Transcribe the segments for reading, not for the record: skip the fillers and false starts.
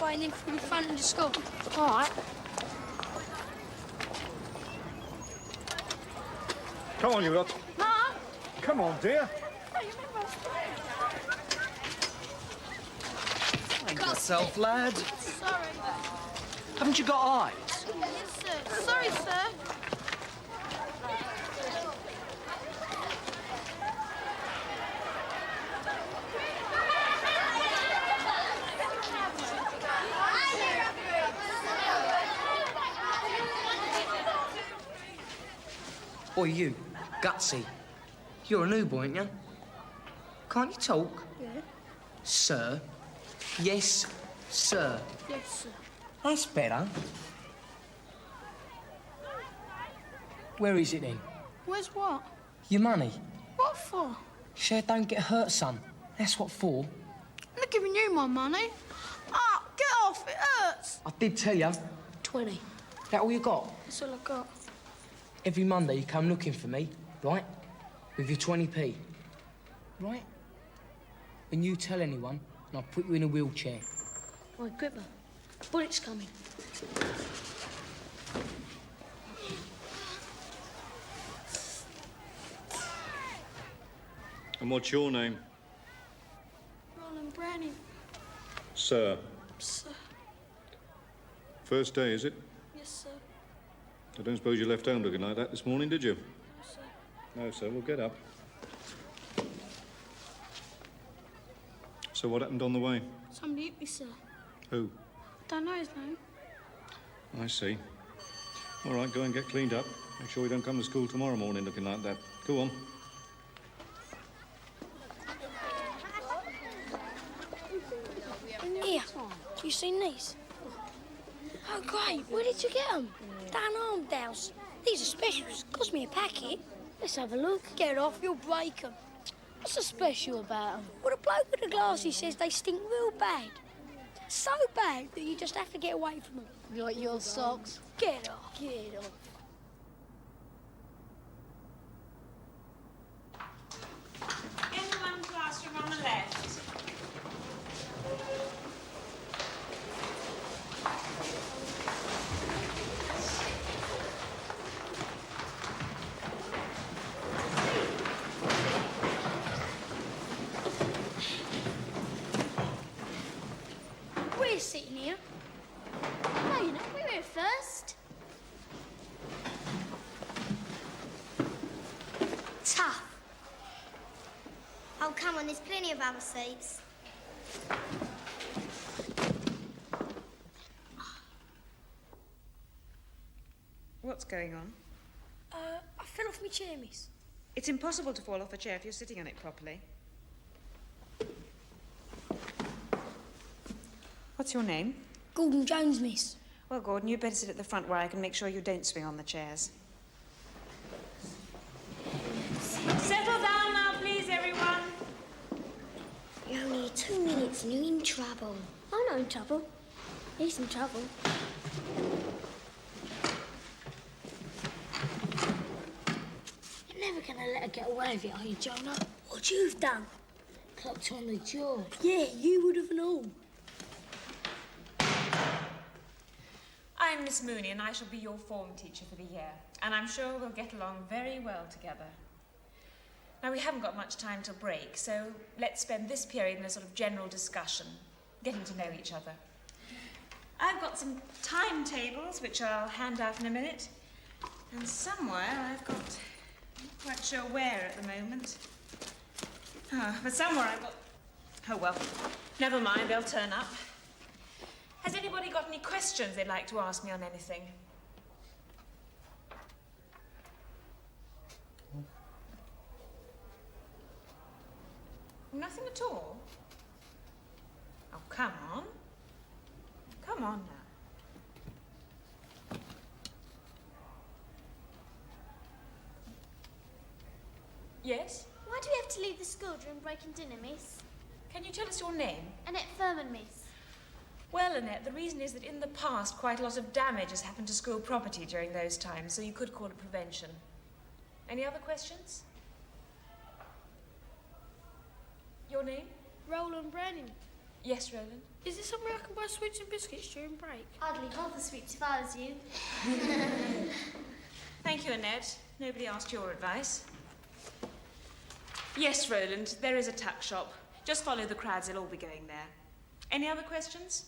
way and then through the front of the school. All right. Come on, you lot. Mum! Come on, dear. Hey, you remember Mind yourself, lad. Sorry. Haven't you got eyes? Yes, sir. Sorry, sir. Boy, you, Gutsy. You're a new boy, ain't you? Can't you talk? Yeah. Sir. Yes, sir. Yes, sir. That's better. Where is it then? Where's what? Your money. What for? Share don't get hurt, son. That's what for. I'm not giving you my money. Ah, get off. It hurts. I did tell you. 20. That all you got? That's all I got. Every Monday you come looking for me, right? With your 20p. Right? When you tell anyone, and I'll put you in a wheelchair. Right, Gripper. Bullet's coming. And what's your name? Roland Browning. Sir. Sir. First day, is it? Yes, sir. I don't suppose you left home looking like that this morning, did you? No, sir. No, sir. Well, get up. So what happened on the way? Somebody hit me, sir. Who? Don't know his name. I see. All right, go and get cleaned up. Make sure you don't come to school tomorrow morning looking like that. Go on. Here, you seen these? Oh, great. Where did you get them? Down Armdale's. These are specials. Cost me a packet. Let's have a look. Get off, you'll break them. What's so special about them? Well, the bloke with the glasses says they stink real bad. So bad that you just have to get away from them. Like your socks. Get off. Get off. In the one classroom on the left. We're sitting here. No, you're not. We were here first. Tough. Oh, come on, there's plenty of other seats. What's going on? I fell off my chair, miss. It's impossible to fall off a chair if you're sitting on it properly. What's your name? Gordon Jones, miss. Well, Gordon, you'd better sit at the front where I can make sure you don't swing on the chairs. Settle down now, please, everyone. You're only 2 minutes and you're in trouble. I'm not in trouble. He's in trouble. You're never going to let her get away with it, are you, Jonah? What you've done? Clocked her on the jaw. Yeah, you would have known. I'm Miss Mooney, and I shall be your form teacher for the year. And I'm sure we'll get along very well together. Now, we haven't got much time till break, so let's spend this period in a sort of general discussion, getting to know each other. I've got some timetables, which I'll hand out in a minute. And somewhere I've got... I'm not quite sure where at the moment. But somewhere I've got... Oh, well, never mind, they'll turn up. Has anybody got any questions they'd like to ask me on anything? Nothing at all? Oh, come on. Come on now. Yes? Why do we have to leave the school during break and dinner, miss? Can you tell us your name? Annette Furman, miss. Well, Annette, the reason is that in the past quite a lot of damage has happened to school property during those times, so you could call it prevention. Any other questions? Your name? Roland Browning. Yes, Roland. Is there somewhere I can buy sweets and biscuits during break? I'd leave half the sweets if I was you. Thank you, Annette. Nobody asked your advice. Yes, Roland, there is a tuck shop. Just follow the crowds, they'll all be going there. Any other questions?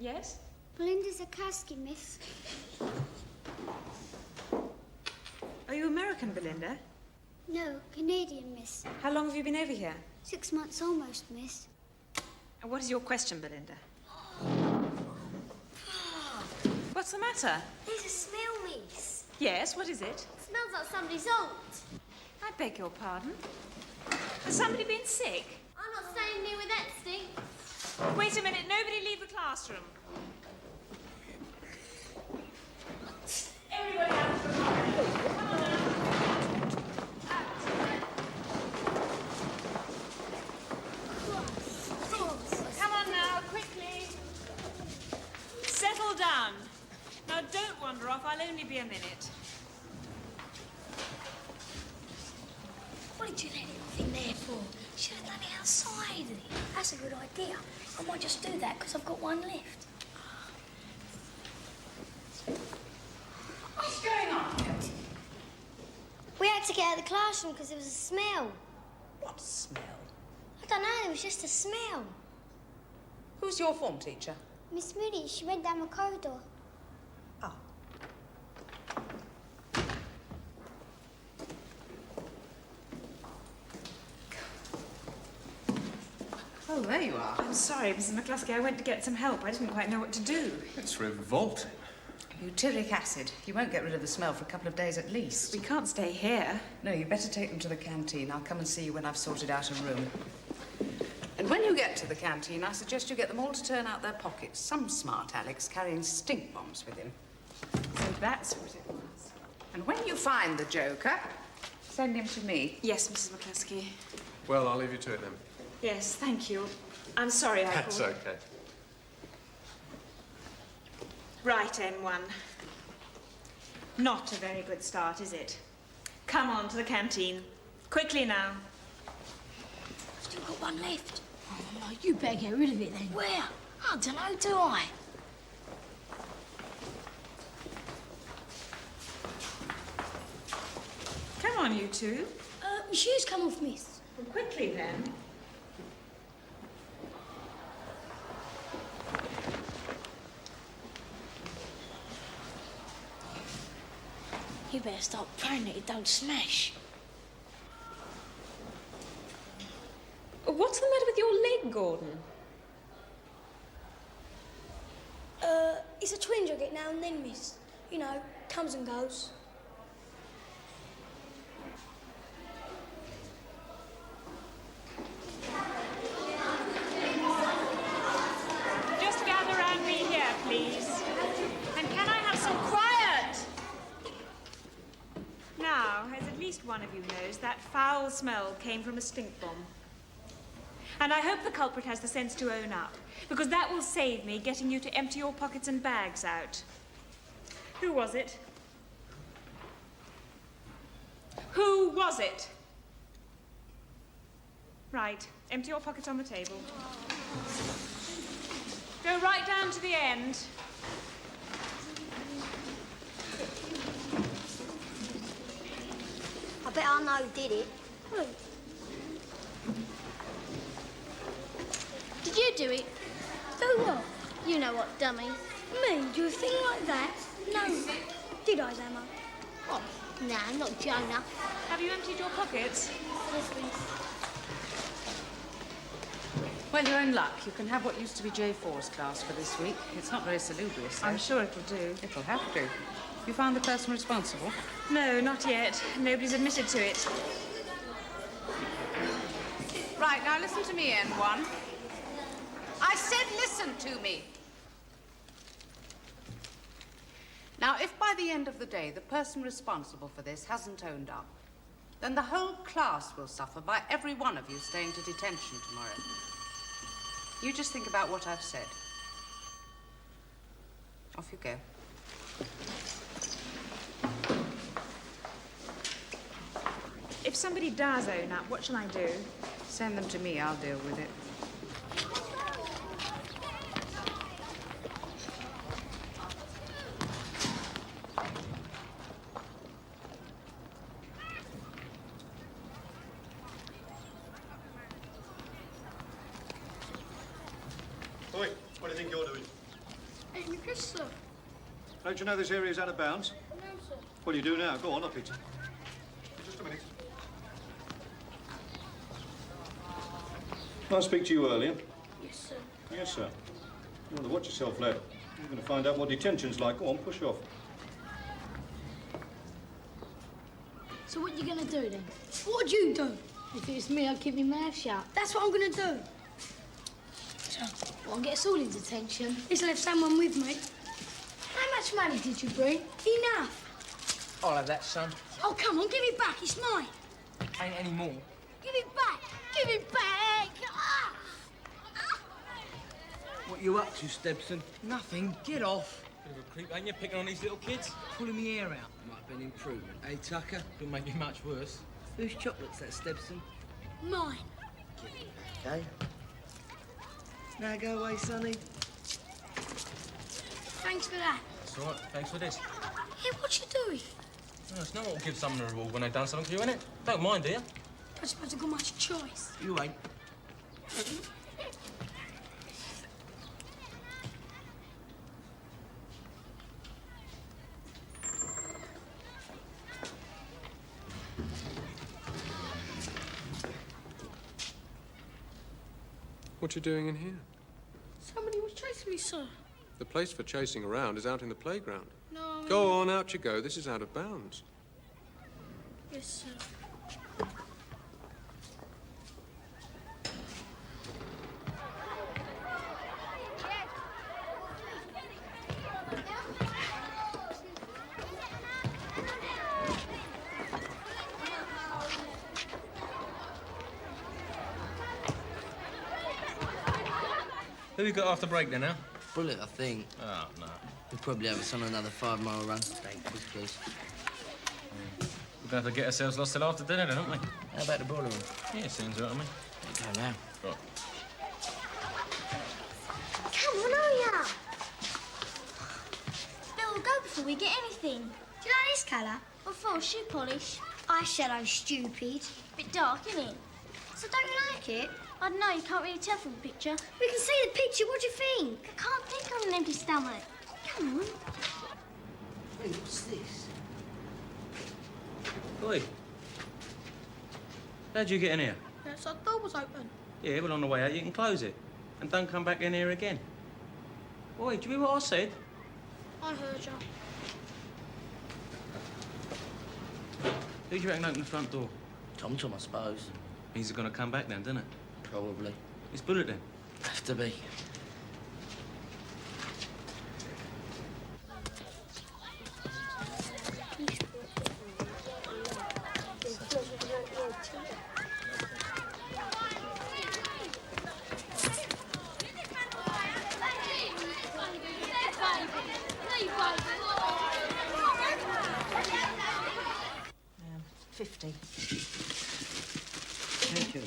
Yes? Belinda's a Kasky, miss. Are you American, Belinda? No, Canadian, miss. How long have you been over here? 6 months almost, miss. And what is your question, Belinda? What's the matter? There's a smell, miss. Yes, what is it? Smells like somebody's old. I beg your pardon. Has somebody been sick? I'm not staying near with that stink. Wait a minute, nobody leave the classroom. Everybody out of the corridor. Come on now. Come on now, quickly. Settle down. Now don't wander off, I'll only be a minute. What did you let it in there for? Should have done it outside. That's a good idea. I might just do that because I've got one left. What's going on here? We had to get out of the classroom because there was a smell. What smell? I don't know, there was just a smell. Who's your form teacher? Miss Moody, she went down the corridor. Oh. Oh, there you are. I'm sorry, Mrs. McCluskey, I went to get some help. I didn't quite know what to do. It's revolting. Butyric acid. You won't get rid of the smell for a couple of days at least. We can't stay here. No, you better take them to the canteen. I'll come and see you when I've sorted out a room. And when you get to the canteen, I suggest you get them all to turn out their pockets. Some smart Alex carrying stink bombs with him. So that's what it was. And when you find the joker, send him to me. Yes, Mrs. McCluskey. Well, I'll leave you to it then. Yes, thank you. I'm sorry I That's called. okay. Right, N1. Not a very good start, is it? Come on to the canteen. Quickly now. I've still got one left. Oh, you better get rid of it then. Where? I don't know, do I? Come on, you two. My shoes come off, miss. Well, quickly then. You better start praying that it don't smash. What's the matter with your leg, Gordon? It's a twinge I get now and then, miss. You know, comes and goes. Just gather round me here, please. And can I have some quiet? Now, as at least one of you knows, that foul smell came from a stink bomb. And I hope the culprit has the sense to own up, because that will save me getting you to empty your pockets and bags out. Who was it? Who was it? Right, empty your pockets on the table. Go right down to the end. I bet I know who did it. Who? Did you do it? Do what? You know what, dummy. Me? Do a thing like that? No. Did I, Zama? Oh, nah, not Jonah. Have you emptied your pockets? Yes, miss. Well, you're in luck. You can have what used to be J4's class for this week. It's not very salubrious, though. I'm sure it'll do. It'll have to. You found the person responsible? No, not yet. Nobody's admitted to it. Right, now listen to me, N1. I said listen to me. Now, if by the end of the day the person responsible for this hasn't owned up, then the whole class will suffer by every one of you staying to detention tomorrow. You just think about what I've said. Off you go. If somebody does own up, what shall I do? Send them to me, I'll deal with it. Yes, sir. Don't you know this area's out of bounds? No, sir. Well, you do now. Go on, up it. Just a minute. Did I speak to you earlier? Yes, sir. Yes, sir. You want to watch yourself, lad. You're going to find out what detention's like. Go on, push off. So what you gonna do then? What'd you do? If it was me, I'd keep my mouth shut. That's what I'm gonna do. So, Well, get us all in detention. let's have someone with me. How much money did you bring? Enough. I'll have that, son. Oh, come on, give it back. It's mine. Ain't any more. Give it back. Give it back. Ah! What you up to, Stebson? Nothing. Get off. Bit of a creep, ain't you, picking on these little kids? Pulling me hair out. Might have been an improvement. Eh, Tucker? Couldn't make it much worse. Whose chocolate's that, Stebson? Mine. Okay. Now go away, Sonny. Thanks for that. That's all right, thanks for this. Hey, what you doing? No, it's not what will give someone a reward when they've done something for you, innit? Don't mind, do you? I suppose I've got much choice. You ain't. What you doing in here? Somebody was chasing me, sir. The place for chasing around is out in the playground. No. Go on, out you go. This is out of bounds. Yes, sir. Who you got after break then, now? Bullet, I think. Oh, no. We'll probably have us on another 5-mile run. Please. We're going to have to get ourselves lost till after dinner then, aren't we? How about the boiler room? Yeah, seems right to me. Go now. Right. Come on, hurry up. Bill, go before we get anything. Do you like this colour? What for? Shoe polish? Eyeshadow, stupid. Bit dark, isn't it? So don't you like it? I don't know, you can't really tell from the picture. We can see the picture, what do you think? I can't think on an empty stomach. Come on. Hey, what's this? Oi. How'd you get in here? The outside door was open. Yeah, well, on the way out, you can close it. And don't come back in here again. Oi, do you hear what I said? I heard you. Who do you reckon opened the front door? Tom, I suppose. Means he's going to come back then, doesn't it? Probably. It's Bullet then. Have to be. Thank you.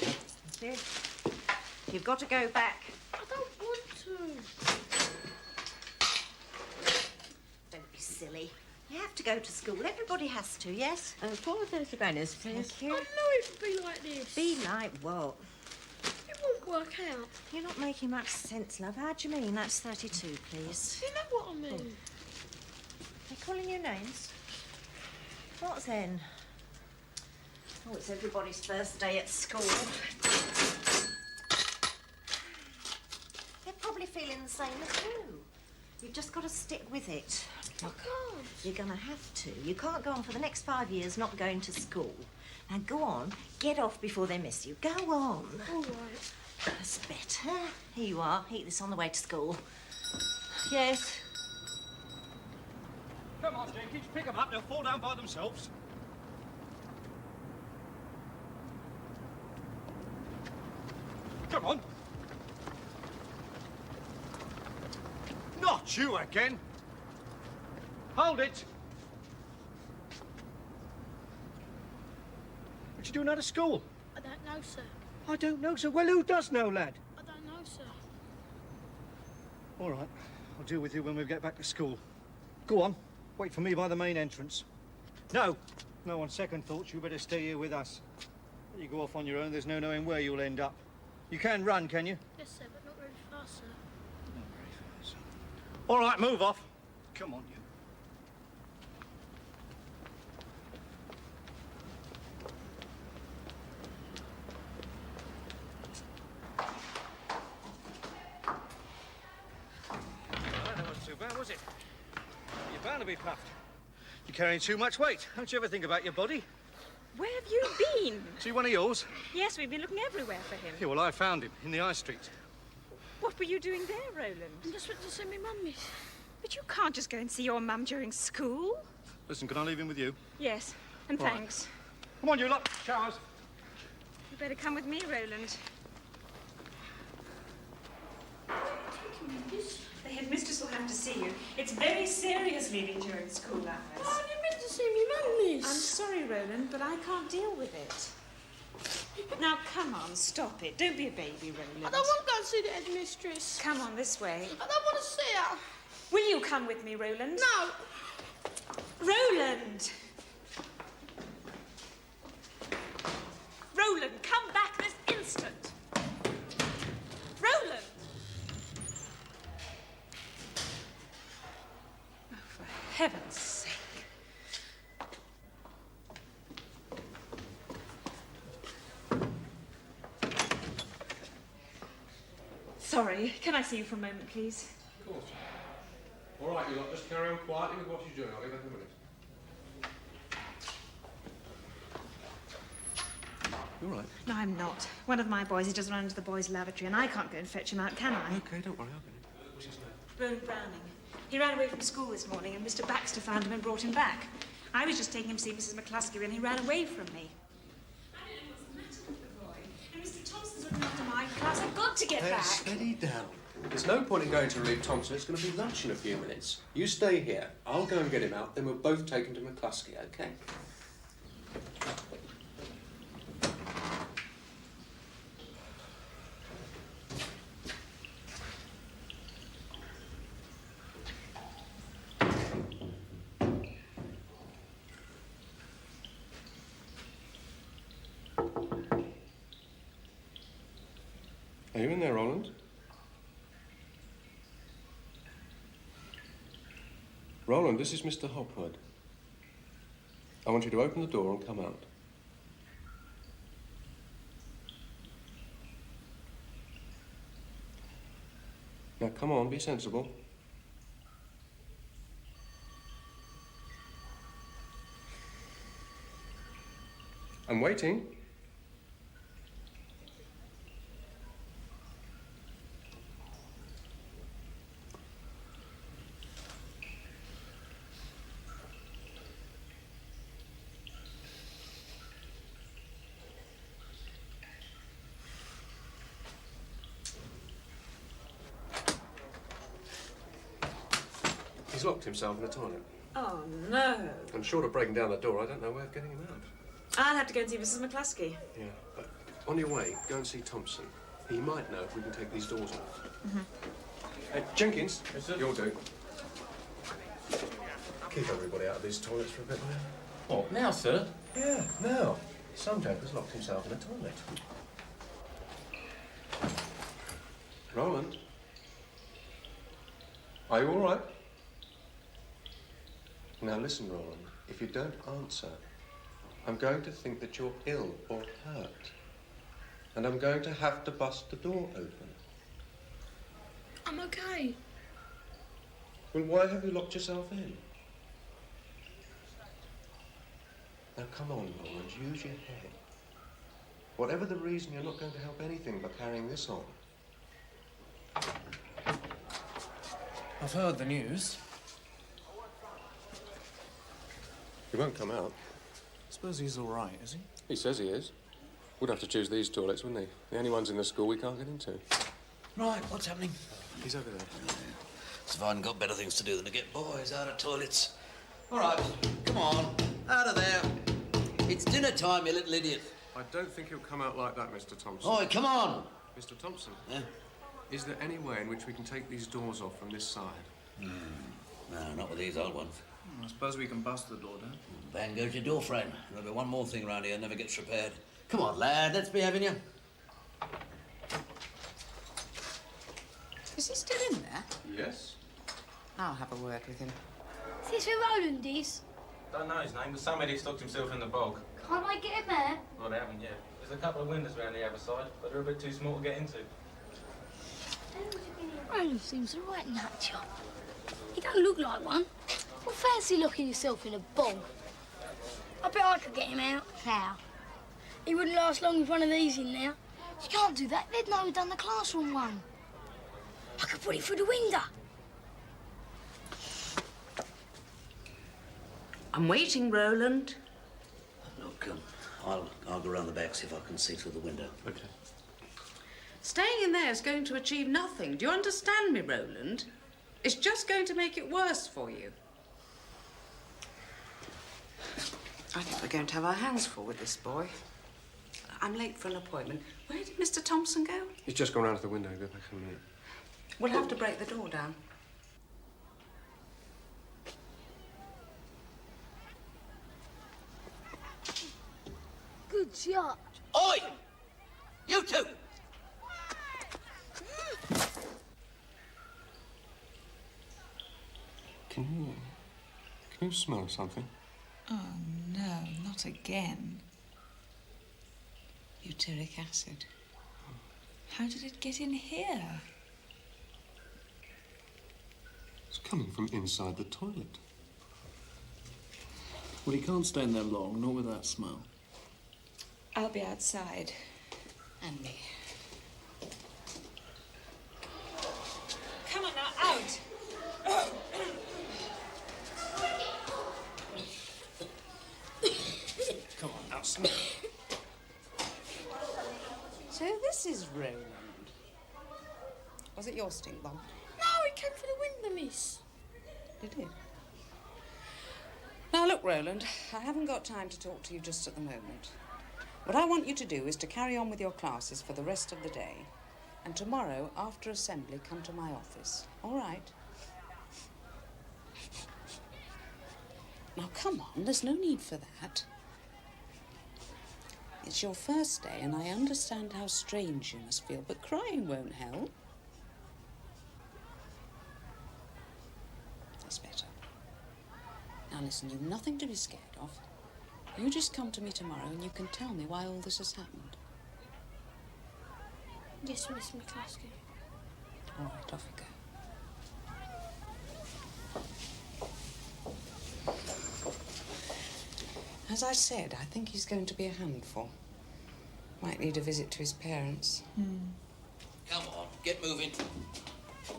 You've got to go back. I don't want to. Don't be silly. You have to go to school. Everybody has to, yes? Pour those bananas, please. I know it would be like this. Be like what? It won't work out. You're not making much sense, love. How do you mean? That's 32, please. You know what I mean? They're calling you names? What then? Oh, it's everybody's first day at school. They're probably feeling the same as you. You've just got to stick with it. I can't. You're going to have to. You can't go on for the next 5 years not going to school. Now, go on. Get off before they miss you. Go on. All right. That's better. Here you are. Eat this on the way to school. Yes. Come on, Jenkins, pick them up. They'll fall down by themselves. Come on. Not you again. Hold it. What you doing out of school? I don't know, sir. I don't know, sir. Well, who does know, lad? I don't know, sir. All right. I'll deal with you when we get back to school. Go on. Wait for me by the main entrance. No. No, on second thoughts, you better stay here with us. You go off on your own, there's no knowing where you'll end up. You can run, can you? Yes, sir, but not very fast, sir. Not very fast. All right, move off. Come on, you. Well, that wasn't too bad, was it? You're bound to be puffed. You're carrying too much weight. Don't you ever think about your body? Where have you been? See one of yours? Yes, we've been looking everywhere for him. Yeah, well, I found him in the High Street. What were you doing there, Roland? I just went to see my mum, miss. But you can't just go and see your mum during school. Listen, can I leave him with you? Yes, and Right. thanks. Come on, you lot. Showers. You better come with me, Roland. The headmistress will have to see you. It's very serious leaving during school hours. Oh, you meant to see me mum, miss. I'm sorry, Roland, but I can't deal with it. Now, come on, stop it. Don't be a baby, Roland. I don't want to go and see the headmistress. Come on, this way. I don't want to see her. Will you come with me, Roland? No. Roland! Roland, come back this instant! Roland! Oh, for heaven's sake. Sorry, can I see you for a moment, please? Of course. All right, you lot, just carry on quietly with what you're doing. I'll be back in a minute. You all right? No, I'm not. One of my boys, he just ran into the boys' lavatory, and I can't go and fetch him out, can I? Okay, don't worry, I'll get him. What's his name? Roland Browning. He ran away from school this morning, and Mr. Baxter found him and brought him back. I was just taking him to see Mrs. McCluskey when he ran away from me. I don't know what's the matter with the boy. And Mr. Thompson's looking after my class. I've got to get back. Steady down. There's no point in going to relieve Thompson. It's going to be lunch in a few minutes. You stay here. I'll go and get him out, then we'll both take him to McCluskey, okay? Are you in there, Roland? Roland, this is Mr. Hopwood. I want you to open the door and come out. Now, come on, be sensible. I'm waiting. He's locked himself in the toilet. Oh, no. And short of breaking down the door, I don't know where of getting him out. I'll have to go and see Mrs. McCluskey. Yeah, but on your way, go and see Thompson. He might know if we can take these doors off. Hey, Jenkins, you'll do. Keep everybody out of these toilets for a bit, will you? What, now, sir? Yeah, now. Some joker's locked himself in a toilet. Roland? Are you all right? Now listen, Roland. If you don't answer, I'm going to think that you're ill or hurt. And I'm going to have to bust the door open. I'm okay. Well, why have you locked yourself in? Now, come on, Roland, use your head. Whatever the reason, you're not going to help anything by carrying this on. I've heard the news. He won't come out. Suppose he's all right, is he? He says he is. Would have to choose these toilets, wouldn't he? The only ones in the school we can't get into. Right, what's happening? He's over there. As if I hadn't got better things to do than to get boys out of toilets. All right, come on, out of there. It's dinner time, you little idiot. I don't think he'll come out like that, Mr. Thompson. Oi, come on. Mr. Thompson? Yeah? Is there any way in which we can take these doors off from this side? No, not with these old ones. I suppose we can bust the door down. Bang goes your door frame. There'll be one more thing round here, never gets repaired. Come on, lad, let's be having you. Is he still in there? Yes. I'll have a word with him. Is this where Roland is? Don't know his name, but some idiot stuck himself in the bog. Can't I get him there? Well, they haven't yet. There's a couple of windows around the other side, but they're a bit too small to get into. Roland seems a right nut job. He don't look like one. Well, fancy locking yourself in a bog. I bet I could get him out. How? He wouldn't last long with one of these in there. You can't do that. They'd know who'd done the classroom one. I could put it through the window. I'm waiting, Roland. Look, I'll go round the back, see if I can see through the window. Okay. Staying in there is going to achieve nothing. Do you understand me, Roland? It's just going to make it worse for you. I think we're going to have our hands full with this boy. I'm late for an appointment. Where did Mr. Thompson go? He's just gone round to the window. Go back in a minute. We'll have to break the door down. Good shot. Oi! You two! Can you smell something? Oh, no, not again. Butyric acid. How did it get in here? It's coming from inside the toilet. Well, he can't stay in there long, not with that smell. I'll be outside. And me. Come on now, out! Come on, outside. So this is Roland. Was it your stink bomb? No, it came through the window, miss. Did it? Now, look, Roland, I haven't got time to talk to you just at the moment. What I want you to do is to carry on with your classes for the rest of the day. And tomorrow, after assembly, come to my office. All right? Now, come on, there's no need for that. It's your first day, and I understand how strange you must feel, but crying won't help. That's better. Now, listen, you've nothing to be scared of. You just come to me tomorrow and you can tell me why all this has happened. Yes, Miss McCluskey. All right, off you go. As I said, I think he's going to be a handful. Might need a visit to his parents. Come on, get moving.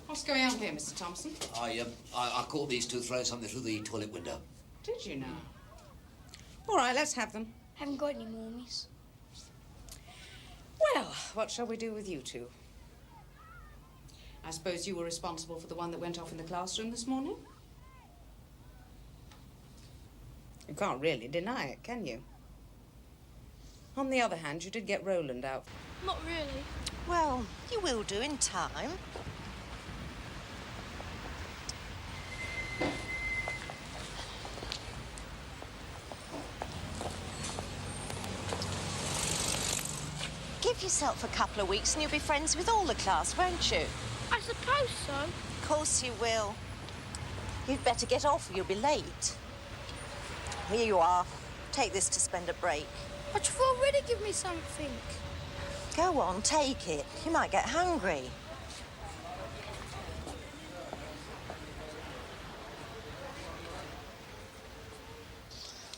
What's going on here, Mr. Thompson? I caught these two throwing something through the toilet window. Did you know? All right, let's have them. Haven't got any more, miss. Well, what shall we do with you two? I suppose you were responsible for the one that went off in the classroom this morning? You can't really deny it, can you? On the other hand, you did get Roland out. Not really. Well, you will do in time. Give yourself a couple of weeks and you'll be friends with all the class, won't you? I suppose so. Of course you will. You'd better get off or you'll be late. Here you are. Take this to spend a break. But you've already given me something. Go on, take it. You might get hungry.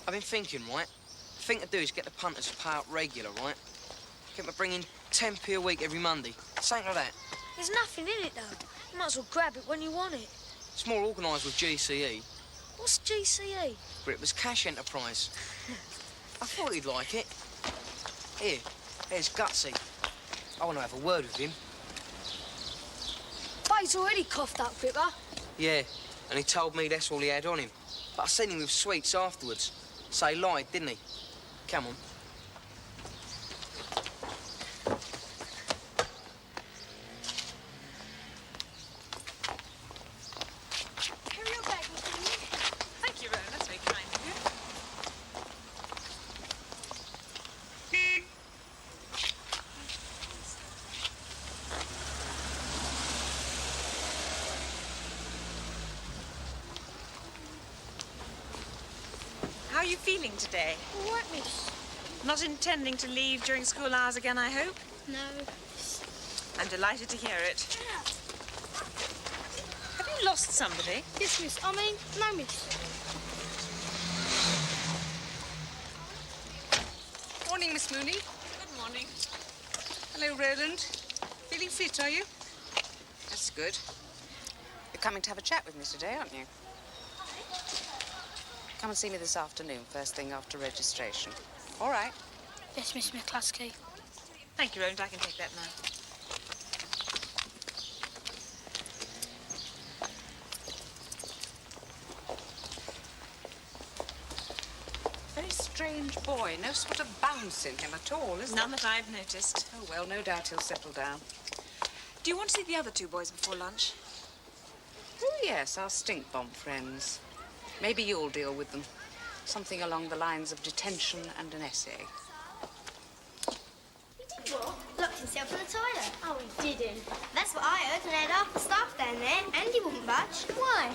I've been thinking, right? The thing to do is get the punters to pay out regular, right? Get them bringing 10p a week every Monday. Something like that. There's nothing in it, though. You might as well grab it when you want it. It's more organised with GCE. What's GCE? Gripper's Cash Enterprise. I thought he'd like it. Here, there's Gutsy. I want to have a word with him. But he's already coughed up, Gripper. Yeah, and he told me that's all he had on him. But I seen him with sweets afterwards. So he lied, didn't he? Come on. Carry your bag, Mr. Thank you, Rowan. That's very kind of you. you feeling today? All right, miss. Not intending to leave during school hours again, I hope? No. I'm delighted to hear it. Have you lost somebody? Yes, miss. I mean, no, miss. Morning, Miss Mooney. Good morning. Hello, Roland. Feeling fit, are you? That's good. You're coming to have a chat with me today, aren't you? Come and see me this afternoon, first thing after registration. All right. Yes, Miss McCluskey. Thank you, Roland. I can take that now. Very strange boy. No sort of bounce in him at all, is there? None that I've noticed. Oh, well, no doubt he'll settle down. Do you want to see the other two boys before lunch? Oh, yes, our stink bomb friends. Maybe you'll deal with them. Something along the lines of detention and an essay. He did what? Locked himself in the toilet. Oh, he didn't. That's what I heard, and they had half the staff down there, and he wouldn't budge. Why?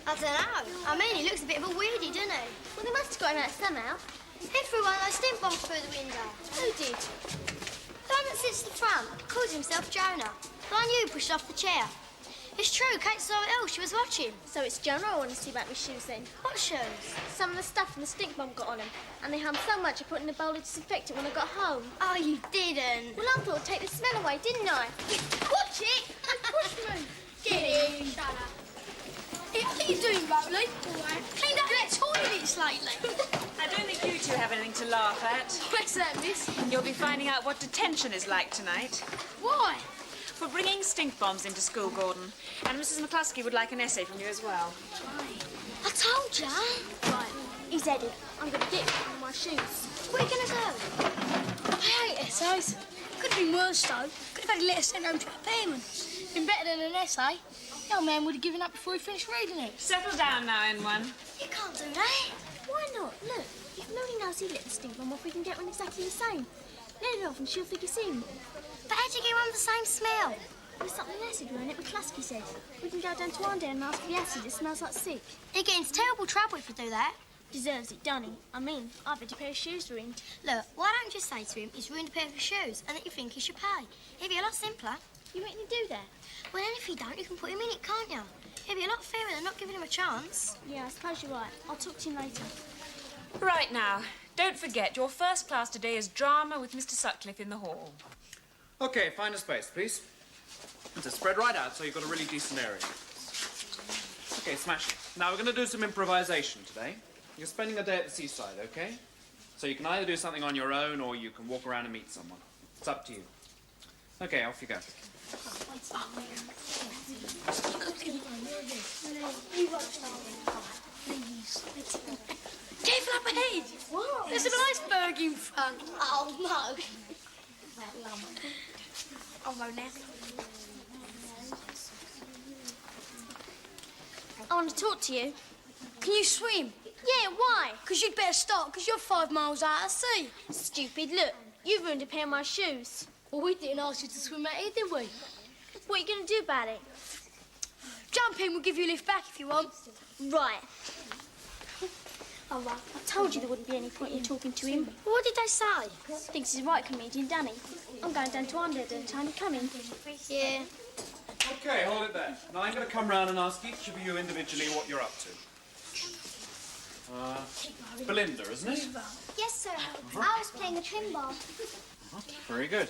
I don't know. I mean, he looks a bit of a weirdie, doesn't he? Well, they must have got him out somehow. He threw one of those stink bombs through the window. Who did? The one that sits at the front. Calls himself Jonah. The one you pushed off the chair. It's true, Kate saw it all. She was watching. So it's Jonah I want to see about my shoes then. What shoes? Some of the stuff from the stink bomb got on them, and they hummed so much I put in a bowl of disinfectant when I got home. Oh, you didn't. Well, I thought I'd take the smell away, didn't I? Watch it! Push me! Get in. Shut up. Hey, what are you doing, Rowley? All right. Cleaned up that toilets lately. I don't think you two have anything to laugh at. What's that, miss? You'll be finding out what detention is like tonight. Why? For bringing stink bombs into school, Gordon. And Mrs. McCluskey would like an essay from you as well. I told ya. Right, he's headed. I'm going to get him on my shoes. What are you going to do? I hate essays. Could have been worse, though. Could have had a letter sent home to a parent. Been better than an essay. The old man would have given up before he finished reading it. Settle down now, N1. You can't do that. Why not? Look, if Mooney knows he lit the stink bomb off, we can get one exactly the same. Let it off and she'll think it's him. But how'd you get one with the same smell? There's something acid in it, McCluskey said. We can go down to Arndale and ask for the acid. It smells like sick. He'd get into terrible trouble if you do that. Deserves it, don't he? I mean, I've had a pair of shoes ruined. Look, why don't you just say to him he's ruined a pair of his shoes and that you think he should pay? It'd be a lot simpler. You make me do that? Well, then if you don't, you can put him in it, can't you? It'd be a lot fairer than not giving him a chance. Yeah, I suppose you're right. I'll talk to him later. Right now, don't forget, your first class today is drama with Mr. Sutcliffe in the hall. OK, find a space, please. So spread right out so you've got a really decent area. OK, smash it. Now, we're going to do some improvisation today. You're spending a day at the seaside, OK? So you can either do something on your own or you can walk around and meet someone. It's up to you. OK, off you go. Careful up ahead. What? There's an iceberg in front. Oh, no. I'll go now. I want to talk to you. Can you swim? Yeah, why? Because you'd better start, because you're 5 miles out at sea. Stupid, look. You've ruined a pair of my shoes. Well, we didn't ask you to swim out here, did we? What are you going to do about it? Jump in, we'll give you a lift back if you want. Right. Oh, well, I told you there wouldn't be any point in talking to him. What did they say? Thinks he's a right comedian, doesn't he? I'm going down to Arndale at the time. You coming? Yeah. OK, hold it there. Now, I'm going to come round and ask each of you individually what you're up to. Belinda, isn't it? Yes, sir. I was playing the trim ball. Very good.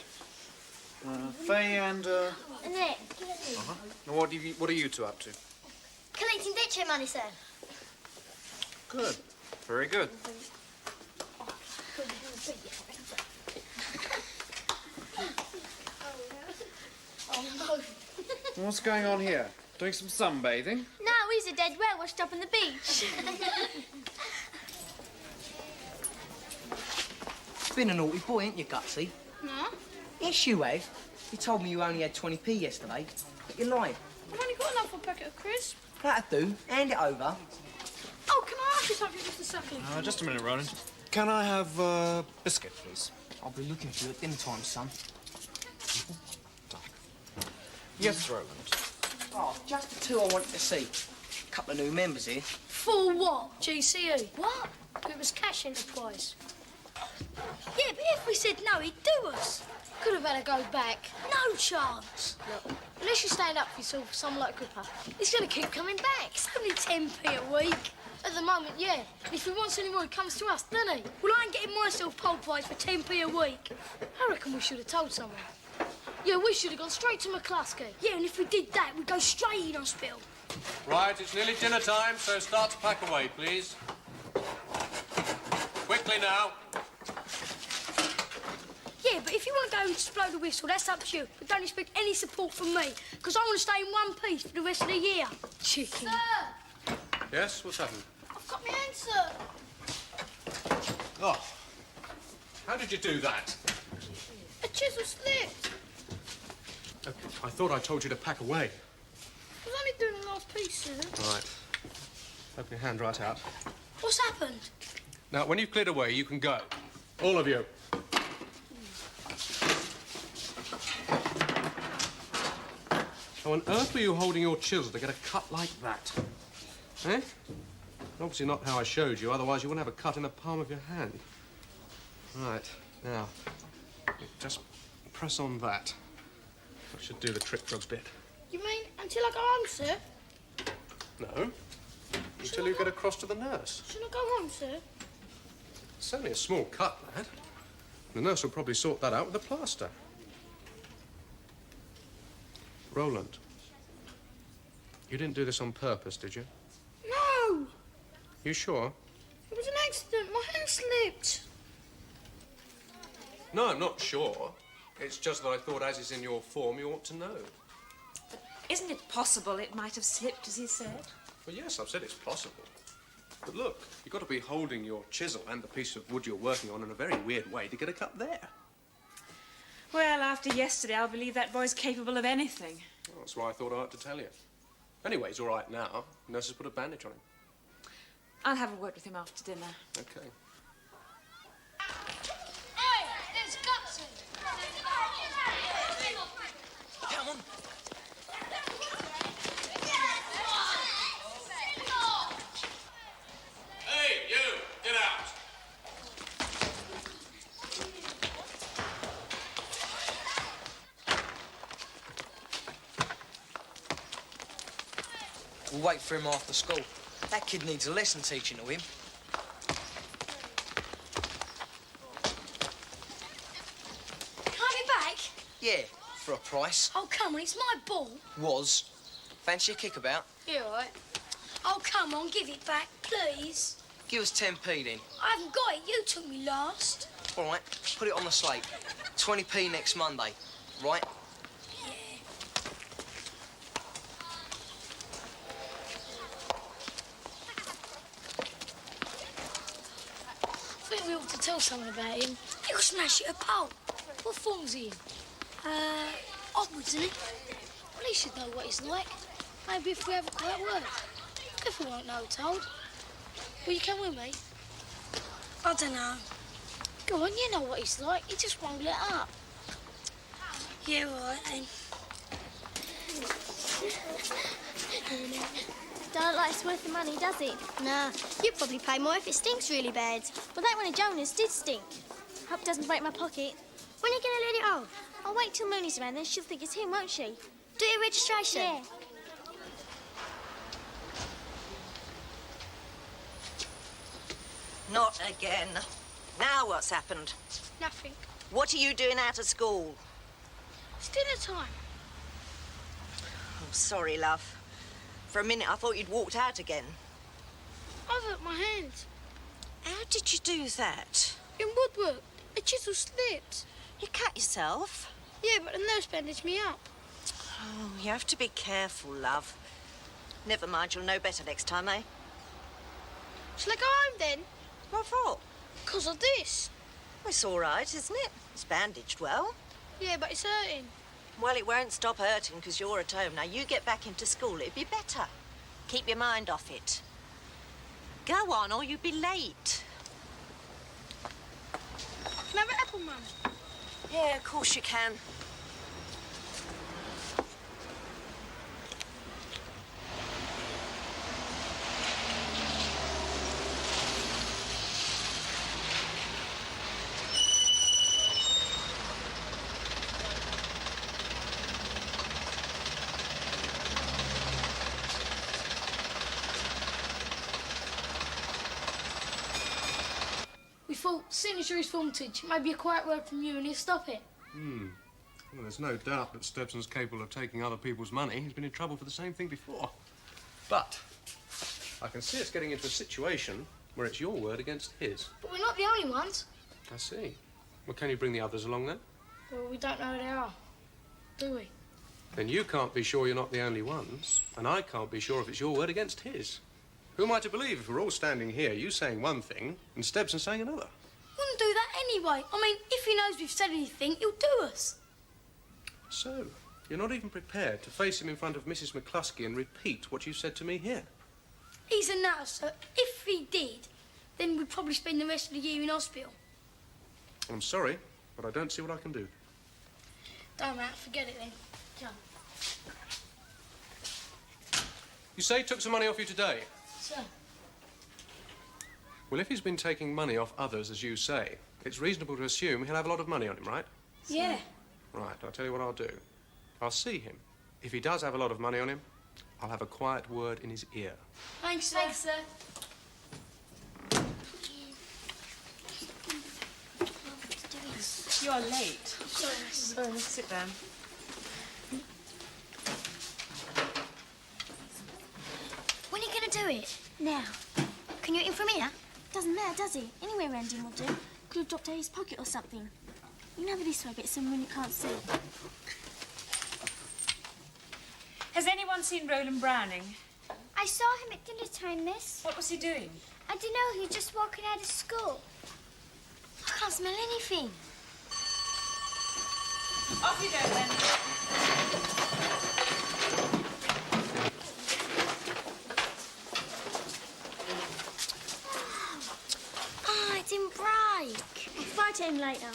Faye and... Annette. What are you two up to? Collecting ditch money, sir. Good. Very good. What's going on here? Doing some sunbathing? No, he's a dead whale washed up on the beach. Been a naughty boy, ain't you, Gutsy? No? Yes, you have. You told me you only had 20p yesterday, but you're lying. I've only got enough for a packet of crisps. That'll do. Hand it over. Oh, can I ask you something, Mr. Suckley? Just a minute, Roland. Can I have a biscuit, please? I'll be looking for you at dinner time, son. Yes, Roland. Oh, just the two I wanted to see. A couple of new members here. For what? GCE? What? It was cash enterprise. Yeah, but if we said no, he'd do us. Could have had a go back. No chance. Look, unless you stand up for yourself for someone like Gripper, he's going to keep coming back. It's only 10p a week. At the moment, yeah. If he wants any more, he comes to us, doesn't he? Well, I ain't getting myself pulverised for 10p a week. I reckon we should have told someone. Yeah, we should have gone straight to McCluskey. Yeah, and if we did that, we'd go straight in hospital. Right, it's nearly dinner time, so start to pack away, please. Quickly now. Yeah, but if you want to go and just blow the whistle, that's up to you. But don't expect any support from me, because I want to stay in one piece for the rest of the year. Chicken. Sir! Yes, what's happened? I've got my hand, sir. Oh, how did you do that? A chisel slipped. Okay, I thought I told you to pack away. I was only doing the last piece, sir. All right. Open your hand right out. What's happened? Now, when you've cleared away, you can go. All of you. How on earth were you holding your chisel to get a cut like that? Eh? Obviously not how I showed you, otherwise you wouldn't have a cut in the palm of your hand. Right, now, just press on that. That should do the trick for a bit. You mean until I go home, sir? No, until you get across to the nurse. Shouldn't I go home, sir? It's only a small cut, lad. The nurse will probably sort that out with a plaster. Roland, you didn't do this on purpose, did you? No! You sure? It was an accident. My hand slipped. No, I'm not sure. It's just that I thought as is in your form, you ought to know. Isn't it possible it might have slipped, as he said? Well, yes, I've said it's possible. But look, you've got to be holding your chisel and the piece of wood you're working on in a very weird way to get a cut there. Well, after yesterday, I'll believe that boy's capable of anything. Well, that's why I thought I ought to tell you. Anyway, he's all right now. Nurse has put a bandage on him. I'll have a word with him after dinner. Okay. Hey, there's guts in. Come on. Hey, you! Get out! We'll wait for him after school. That kid needs a lesson teaching to him. Can I be back? Yeah, for a price. Oh, come on, it's my ball. Was. Fancy a kickabout? Yeah, all right. Oh, come on, give it back, please. Give us 10p then. I haven't got it. You took me last. All right, put it on the slate. 20p next Monday, right? I think we ought to tell someone about him. You'll smash it apart. What form's he in? Onwards, isn't it? Well, he should know what he's like. Maybe if we have a quiet word. Clifford won't know, told. Will you come with me? I don't know. Go on, you know what he's like. He just won't let up. Yeah, all right, then. Don't look like it's worth the money, does it? Nah, you'd probably pay more if it stinks really bad. Well, that one of Jonah's did stink. Hope it doesn't break my pocket. When are you going to let it off? I'll wait till Mooney's around, then she'll think it's him, won't she? Do your registration? Yeah. Not again. Now what's happened? Nothing. What are you doing out of school? It's dinner time. I'm sorry, love. For a minute, I thought you'd walked out again. I've hurt my hand. How did you do that? In woodwork. A chisel slipped. You cut yourself? Yeah, but the nurse bandaged me up. Oh, you have to be careful, love. Never mind, you'll know better next time, eh? Shall I go home then? What for? 'Cause of this. Well, it's all right, isn't it? It's bandaged well. Yeah, but it's hurting. Well, it won't stop hurting because you're at home. Now, you get back into school, it'd be better. Keep your mind off it. Go on, or you'll be late. Can I have an apple, Mum? Yeah, of course you can. We thought, seeing as you're his form teacher, maybe a quiet word from you and he'll stop it. Well, there's no doubt that Stebson's capable of taking other people's money. He's been in trouble for the same thing before. But I can see us getting into a situation where it's your word against his. But we're not the only ones. I see. Well, can you bring the others along then? Well, we don't know who they are, do we? Then you can't be sure you're not the only ones, and I can't be sure if it's your word against his. Who am I to believe if we're all standing here, you saying one thing and Stebson saying another? Wouldn't do that anyway. I mean, if he knows we've said anything, he'll do us. So, you're not even prepared to face him in front of Mrs. McCluskey and repeat what you said to me here? He's a nut, so if he did, then we'd probably spend the rest of the year in hospital. I'm sorry, but I don't see what I can do. Don't matter, forget it then. Come. You say he took some money off you today? Sir. Well, if he's been taking money off others, as you say, it's reasonable to assume he'll have a lot of money on him, right? Yeah. Right, I'll tell you what I'll do. I'll see him. If he does have a lot of money on him, I'll have a quiet word in his ear. Thanks, sir. Thanks, sir. You're late. Sorry. Sit down. When are you going to do it? Now. Can you eat him from here? Doesn't matter, does he? Anywhere around him will do. Could have dropped out of his pocket or something. You can have it this way, but it's someone you can't see. Has anyone seen Roland Browning? I saw him at dinner time, miss. What was he doing? I don't know, he was just walking out of school. I can't smell anything. Off you go, then. Ah, it didn't break. I'll fight him later.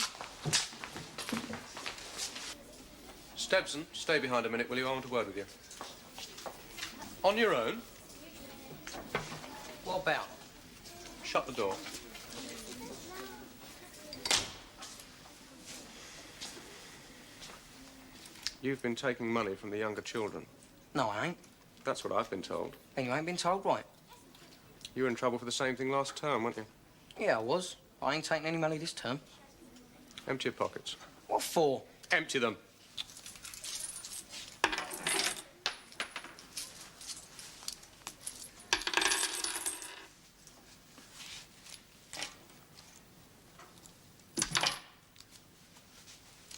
Stebson, stay behind a minute, will you? I want a word with you. On your own? What about? Shut the door. You've been taking money from the younger children. No, I ain't. That's what I've been told. And you ain't been told right. You were in trouble for the same thing last term, weren't you? Yeah, I was. I ain't taking any money this term. Empty your pockets. What for? Empty them.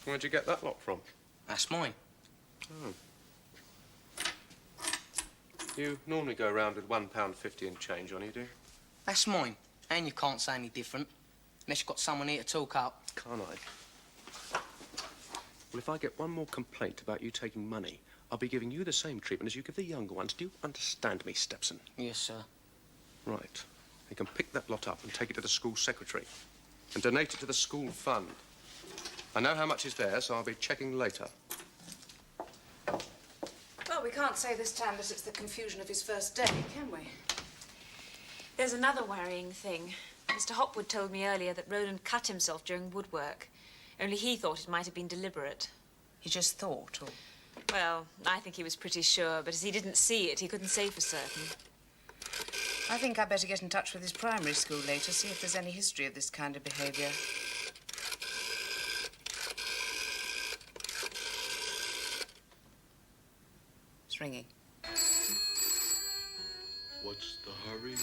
Where'd you get that lot from? That's mine. Oh. You normally go round with £1.50 and change on you, do you? That's mine. And you can't say any different. Unless you've got someone here to talk up. Can't I? Well, if I get one more complaint about you taking money, I'll be giving you the same treatment as you give the younger ones. Do you understand me, Stebson? Yes, sir. Right. You can pick that lot up and take it to the school secretary and donate it to the school fund. I know how much is there, so I'll be checking later. Well, we can't say this time that it's the confusion of his first day, can we? There's another worrying thing. Mr. Hopwood told me earlier that Roland cut himself during woodwork. Only he thought it might have been deliberate. He just thought, or... Well, I think he was pretty sure, but as he didn't see it, he couldn't say for certain. I think I'd better get in touch with his primary school later, see if there's any history of this kind of behaviour. It's ringing. What's the hurry?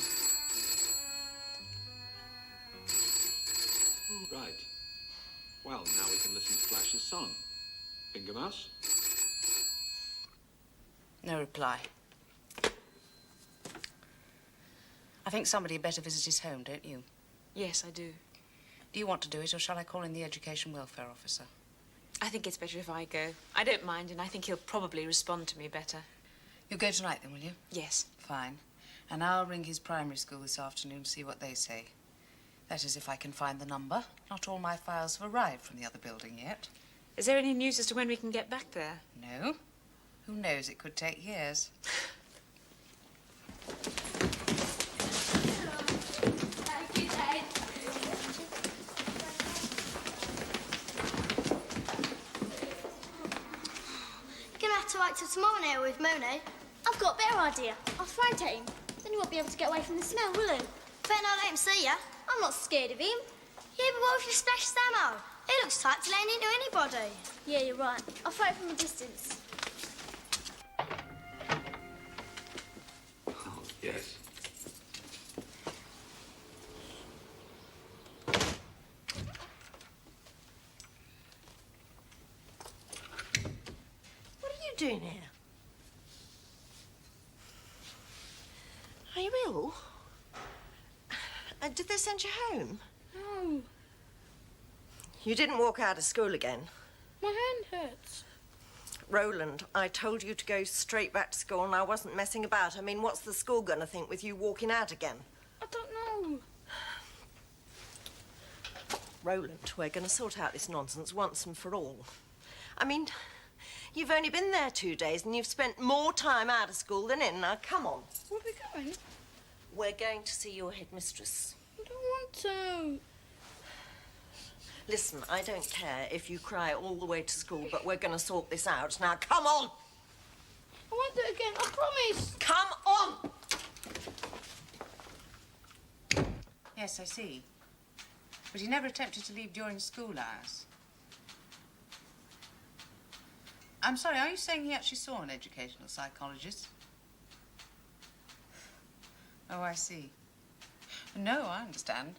All right. Well, now we can listen to Flash's song. Finger mouse? No reply. I think somebody had better visit his home, don't you? Yes, I do. Do you want to do it, or shall I call in the education welfare officer? I think it's better if I go. I don't mind, and I think he'll probably respond to me better. You'll go tonight, then, will you? Yes. Fine. And I'll ring his primary school this afternoon to see what they say. That is, if I can find the number. Not all my files have arrived from the other building yet. Is there any news as to when we can get back there? No. Who knows? It could take years. Gonna have to wait till tomorrow now with Monet. I've got a better idea. I'll throw it at him. Then he won't be able to get away from the smell, will he? Better not let him see ya. I'm not scared of him. Yeah, but what if you splash Samo? It looks tight to land into anybody. Yeah, you're right. I'll throw it from a distance. Oh, yes. What are you doing here? Are you ill? Did they send you home? No, You didn't walk out of school again. my hand hurts. Roland, I told you to go straight back to school and I wasn't messing about. I mean, what's the school gonna think with you walking out again? I don't know. Roland, we're gonna sort out this nonsense once and for all. I mean, you've only been there 2 days and you've spent more time out of school than in. Now, come on. Where are we going? We're going to see your headmistress. I don't want to. Listen, I don't care if you cry all the way to school, but we're going to sort this out. Now, come on! I won't do it again, I promise. Come on! Yes, I see. But he never attempted to leave during school hours. I'm sorry, are you saying he actually saw an educational psychologist? Oh, I see. No, I understand.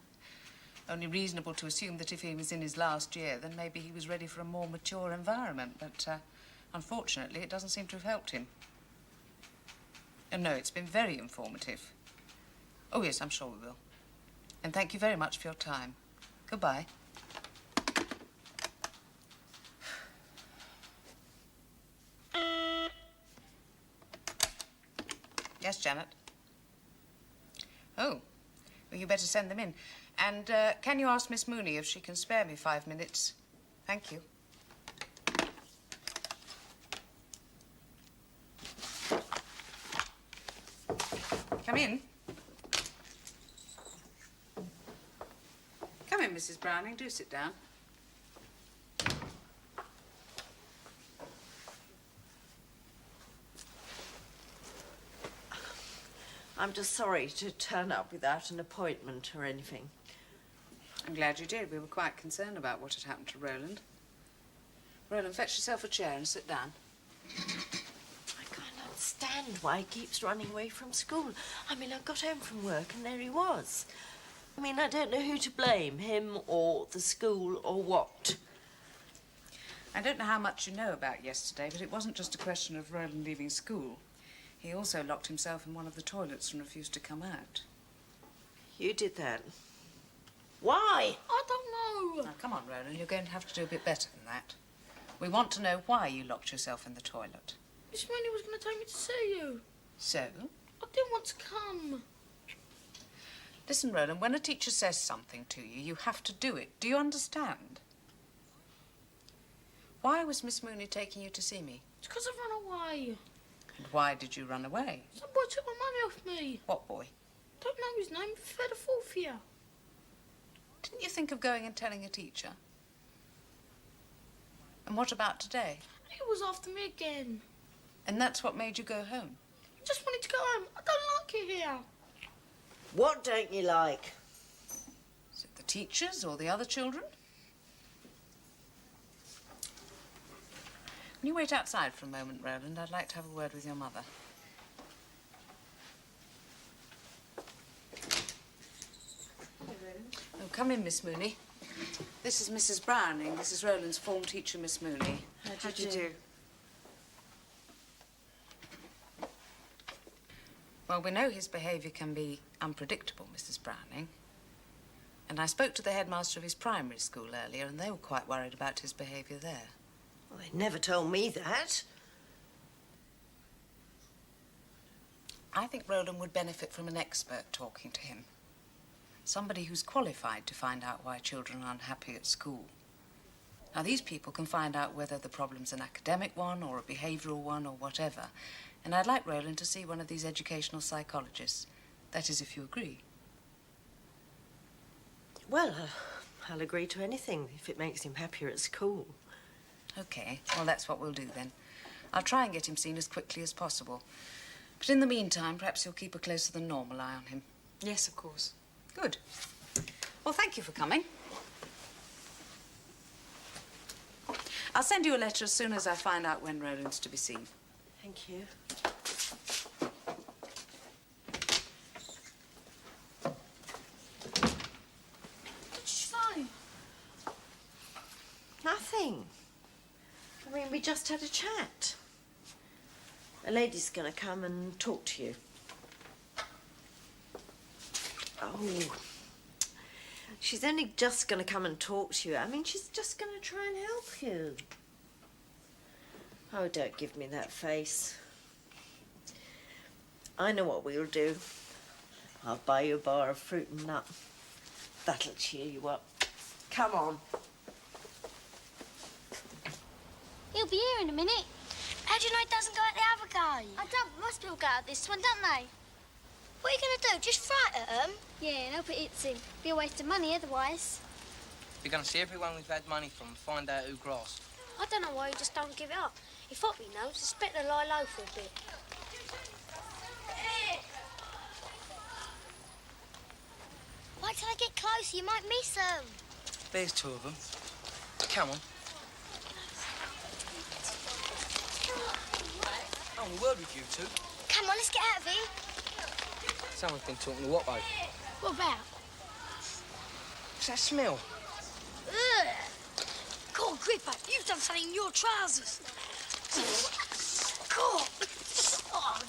Only reasonable to assume that if he was in his last year, then maybe he was ready for a more mature environment. But unfortunately, it doesn't seem to have helped him. And no, it's been very informative. Oh, yes, I'm sure we will. And thank you very much for your time. Goodbye. Yes, Janet? Oh, well, you better send them in. And can you ask Miss Mooney if she can spare me 5 minutes? Thank you. Come in. Come in, Mrs. Browning. Do sit down. I'm just sorry to turn up without an appointment or anything. I'm glad you did. We were quite concerned about what had happened to Roland. Roland, fetch yourself a chair and sit down. I can't understand why he keeps running away from school. I mean, I got home from work and there he was. I mean, I don't know who to blame, him or the school or what. I don't know how much you know about yesterday, but it wasn't just a question of Roland leaving school. He also locked himself in one of the toilets and refused to come out. You did that. Why? I don't know. Now, come on, Roland, you're going to have to do a bit better than that. We want to know why you locked yourself in the toilet. Miss Mooney was going to take me to see you. So? I didn't want to come. Listen, Roland, when a teacher says something to you, you have to do it. Do you understand? Why was Miss Mooney taking you to see me? It's because I've run away. And why did you run away? Some boy took my money off me. What boy? Don't know his name, but fed a fourth year. Didn't you think of going and telling a teacher? And what about today? He was after me again. And that's what made you go home? I just wanted to go home. I don't like it here. What don't you like? Is it the teachers or the other children? Can you wait outside for a moment, Roland? I'd like to have a word with your mother. Oh, come in, Miss Mooney. This is Mrs. Browning. This is Roland's form teacher, Miss Mooney. How do you do? Well, we know his behaviour can be unpredictable, Mrs. Browning. And I spoke to the headmaster of his primary school earlier, and they were quite worried about his behaviour there. Well, they never told me that. I think Roland would benefit from an expert talking to him. Somebody who's qualified to find out why children are unhappy at school. Now, these people can find out whether the problem's an academic one or a behavioural one or whatever. And I'd like Roland to see one of these educational psychologists. That is, if you agree. Well, I'll agree to anything if it makes him happier at school. OK, well, that's what we'll do then. I'll try and get him seen as quickly as possible. But in the meantime, perhaps you'll keep a closer than normal eye on him. Yes, of course. Good. Well, thank you for coming. I'll send you a letter as soon as I find out when Roland's to be seen. Thank you. What did you say? Nothing. I mean, we just had a chat. A lady's going to come and talk to you. Oh. She's only just going to come and talk to you. I mean, she's just going to try and help you. Oh, don't give me that face. I know what we'll do. I'll buy you a bar of fruit and nut. That'll cheer you up. Come on. He'll be here in a minute. How do you know it doesn't go at the other guy? I don't. Most people go out this one, don't they? What are you going to do? Just fright at them? Yeah, and hope it hits him. Be a waste of money otherwise. We're going to see everyone we've had money from and find out who grasped. I don't know why you just don't give it up. If Hoppy knows, it's better to lie low for a bit. Wait till I get close, you might miss them. There's two of them. Come on. I want a word with you two. Come on, let's get out of here. Someone's been talking to Watto. What about? What's that smell? Ugh. God, Gripper, you've done something in your trousers. God. Oh.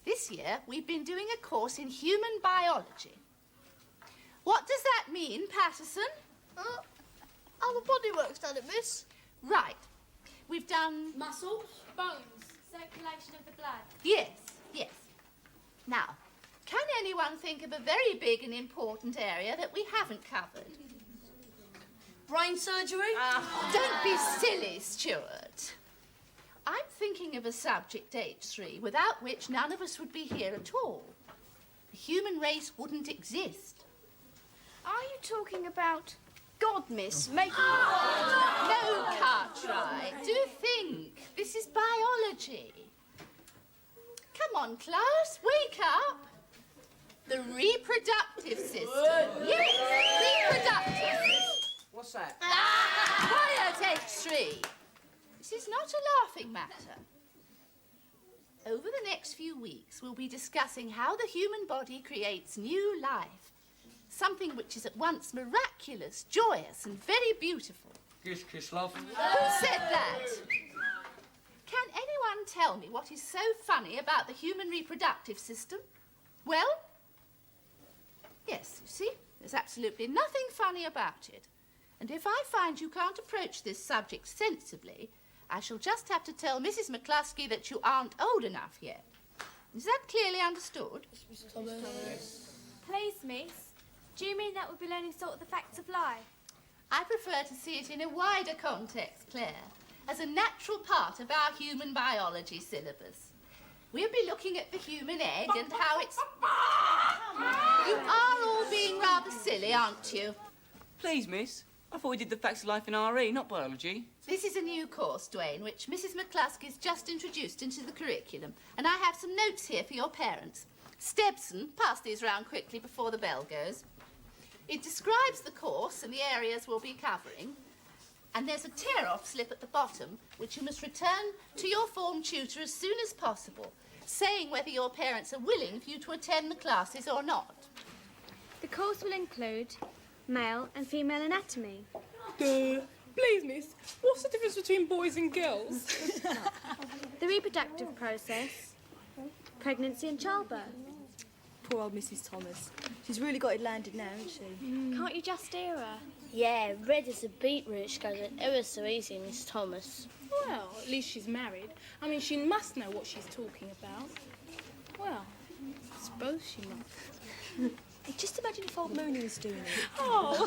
This year, we've been doing a course in human biology. What does that mean, Patterson? How the body works, doesn't it, miss? Right. We've done... Muscles, bones, circulation of the blood. Yes, yes. Now, can anyone think of a very big and important area that we haven't covered? Brain surgery? Don't be silly, Stuart. I'm thinking of a subject, H3, without which none of us would be here at all. The human race wouldn't exist. Are you talking about God, miss? Making... No, Cartwright. Do think. This is biology. Come on, class, wake up. The reproductive system. Yes, reproductive system. What's that? Quiet, H3. This is not a laughing matter. Over the next few weeks, we'll be discussing how the human body creates new life. Something which is at once miraculous, joyous, and very beautiful. Kiss, kiss, love. Who said that? Can anyone tell me what is so funny about the human reproductive system? Well, yes, you see, there's absolutely nothing funny about it. And if I find you can't approach this subject sensibly, I shall just have to tell Mrs. McCluskey that you aren't old enough yet. Is that clearly understood? Please, miss. Do you mean that we'll be learning sort of the facts of life? I prefer to see it in a wider context, Claire, as a natural part of our human biology syllabus. We'll be looking at the human egg and how it's... You are all being rather silly, aren't you? Please, miss. I thought we did the facts of life in RE, not biology. This is a new course, Dwayne, which Mrs. McCluskey's just introduced into the curriculum, and I have some notes here for your parents. Stebson, pass these round quickly before the bell goes. It describes the course and the areas we'll be covering, and there's a tear-off slip at the bottom, which you must return to your form tutor as soon as possible, saying whether your parents are willing for you to attend the classes or not. The course will include male and female anatomy. Please, miss, what's the difference between boys and girls? The reproductive process, pregnancy and childbirth. Poor old Mrs. Thomas. She's really got it landed now, hasn't she? Can't you just hear her? Yeah, red as a beetroot. She goes it ever so easy, Miss Thomas. Well, at least she's married. I mean, she must know what she's talking about. Well, I suppose she must. Just imagine if old Mooney was doing it. Oh,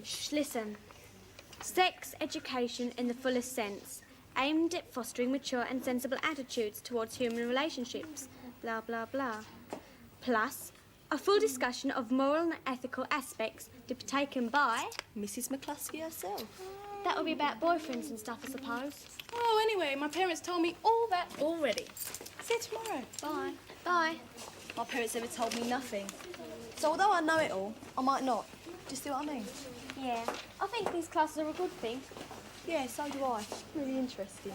Shh, listen. Sex education in the fullest sense, aimed at fostering mature and sensible attitudes towards human relationships, blah, blah, blah. Plus, a full discussion of moral and ethical aspects to be taken by... Mrs. McCluskey herself. That would be about boyfriends and stuff, I suppose. Oh, anyway, my parents told me all that already. See you tomorrow. Bye. Bye. My parents never told me nothing. So although I know it all, I might not. Do you see what I mean? Yeah, I think these classes are a good thing. Yeah, so do I. Really interesting.